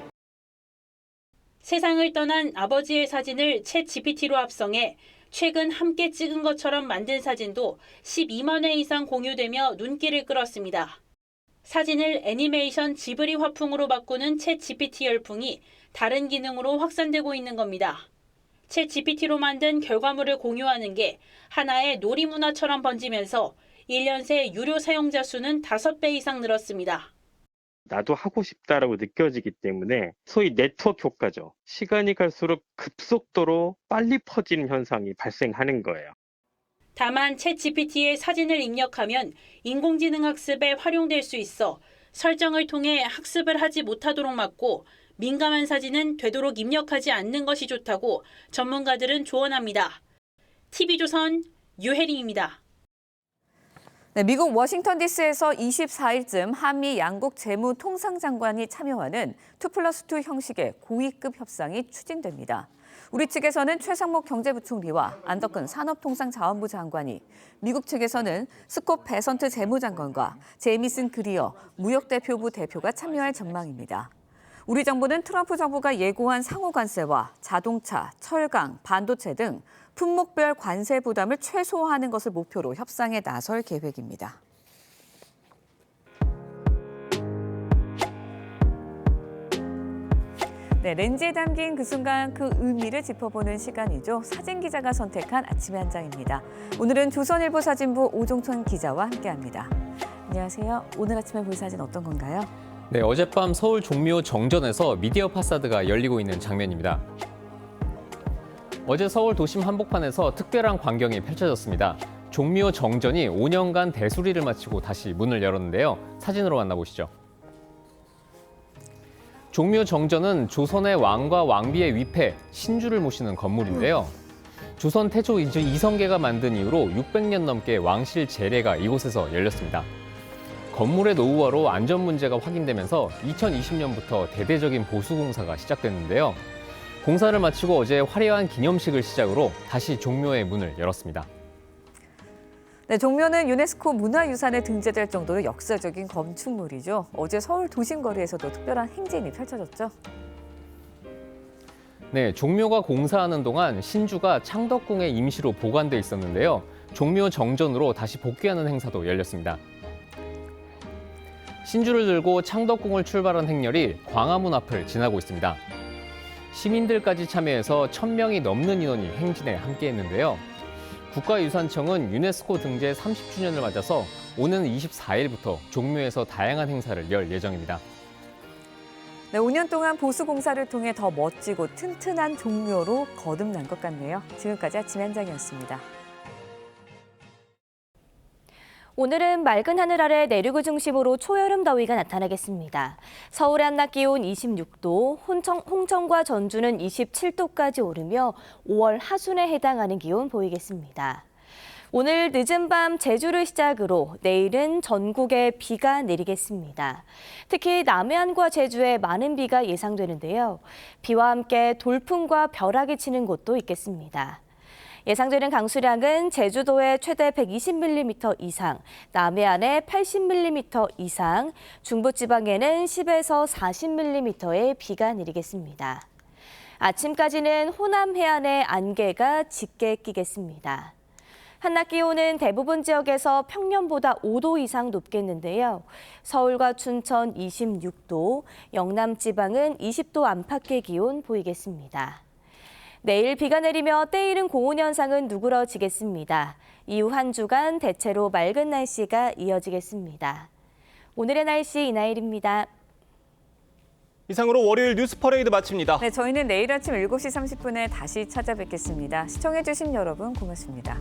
세상을 떠난 아버지의 사진을 챗 GPT로 합성해 최근 함께 찍은 것처럼 만든 사진도 12만 회 이상 공유되며 눈길을 끌었습니다. 사진을 애니메이션 지브리 화풍으로 바꾸는 챗 GPT 열풍이 다른 기능으로 확산되고 있는 겁니다. 챗 GPT로 만든 결과물을 공유하는 게 하나의 놀이 문화처럼 번지면서 1년 새 유료 사용자 수는 5배 이상 늘었습니다. 나도 하고 싶다라고 느껴지기 때문에 소위 네트워크 효과죠. 시간이 갈수록 급속도로 빨리 퍼지는 현상이 발생하는 거예요. 다만 챗 GPT에 사진을 입력하면 인공지능 학습에 활용될 수 있어 설정을 통해 학습을 하지 못하도록 막고 민감한 사진은 되도록 입력하지 않는 것이 좋다고 전문가들은 조언합니다. TV조선 유혜림입니다. 미국 워싱턴 DC에서 24일쯤 한미 양국 재무통상장관이 참여하는 2+2 형식의 고위급 협상이 추진됩니다. 우리 측에서는 최상목 경제부총리와 안덕근 산업통상자원부 장관이, 미국 측에서는 스콧 베선트 재무장관과 제이미슨 그리어 무역대표부 대표가 참여할 전망입니다. 우리 정부는 트럼프 정부가 예고한 상호 관세와 자동차, 철강, 반도체 등 품목별 관세 부담을 최소화하는 것을 목표로 협상에 나설 계획입니다. 렌즈에 담긴 그 순간 그 의미를 짚어보는 시간이죠. 사진 기자가 선택한 아침의 한 장입니다. 오늘은 조선일보 사진부 오종천 기자와 함께합니다. 안녕하세요. 오늘 아침에 볼 사진 어떤 건가요? 네, 어젯밤 서울 종묘 정전에서 미디어 파사드가 열리고 있는 장면입니다. 어제 서울 도심 한복판에서 특별한 광경이 펼쳐졌습니다. 종묘 정전이 5년간 대수리를 마치고 다시 문을 열었는데요. 사진으로 만나보시죠. 종묘 정전은 조선의 왕과 왕비의 위패 신주를 모시는 건물인데요. 조선 태조 이성계가 만든 이후로 600년 넘게 왕실 제례가 이곳에서 열렸습니다. 건물의 노후화로 안전 문제가 확인되면서 2020년부터 대대적인 보수 공사가 시작됐는데요. 공사를 마치고 어제 화려한 기념식을 시작으로 다시 종묘의 문을 열었습니다. 네, 종묘는 유네스코 문화유산에 등재될 정도로 역사적인 건축물이죠. 어제 서울 도심거리에서도 특별한 행진이 펼쳐졌죠. 네, 종묘가 공사하는 동안 신주가 창덕궁에 임시로 보관돼 있었는데요. 종묘 정전으로 다시 복귀하는 행사도 열렸습니다. 신주를 들고 창덕궁을 출발한 행렬이 광화문 앞을 지나고 있습니다. 시민들까지 참여해서 1,000명이 넘는 인원이 행진에 함께했는데요. 국가유산청은 유네스코 등재 30주년을 맞아서 오는 24일부터 종묘에서 다양한 행사를 열 예정입니다. 네, 5년 동안 보수 공사를 통해 더 멋지고 튼튼한 종묘로 거듭난 것 같네요. 지금까지 아침 현장이었습니다. 오늘은 맑은 하늘 아래 내륙을 중심으로 초여름 더위가 나타나겠습니다. 서울의 한낮 기온 26도, 홍천과 전주는 27도까지 오르며 5월 하순에 해당하는 기온 보이겠습니다. 오늘 늦은 밤 제주를 시작으로 내일은 전국에 비가 내리겠습니다. 특히 남해안과 제주에 많은 비가 예상되는데요. 비와 함께 돌풍과 벼락이 치는 곳도 있겠습니다. 예상되는 강수량은 제주도에 최대 120mm 이상, 남해안에 80mm 이상, 중부지방에는 10에서 40mm의 비가 내리겠습니다. 아침까지는 호남 해안에 안개가 짙게 끼겠습니다. 한낮 기온은 대부분 지역에서 평년보다 5도 이상 높겠는데요. 서울과 춘천 26도, 영남 지방은 20도 안팎의 기온 보이겠습니다. 내일 비가 내리며 때이른 고온 현상은 누그러지겠습니다. 이후 한 주간 대체로 맑은 날씨가 이어지겠습니다. 오늘의 날씨 이나일입니다. 이상으로 월요일 뉴스 퍼레이드 마칩니다. 네, 저희는 내일 아침 7시 30분에 다시 찾아뵙겠습니다. 시청해주신 여러분 고맙습니다.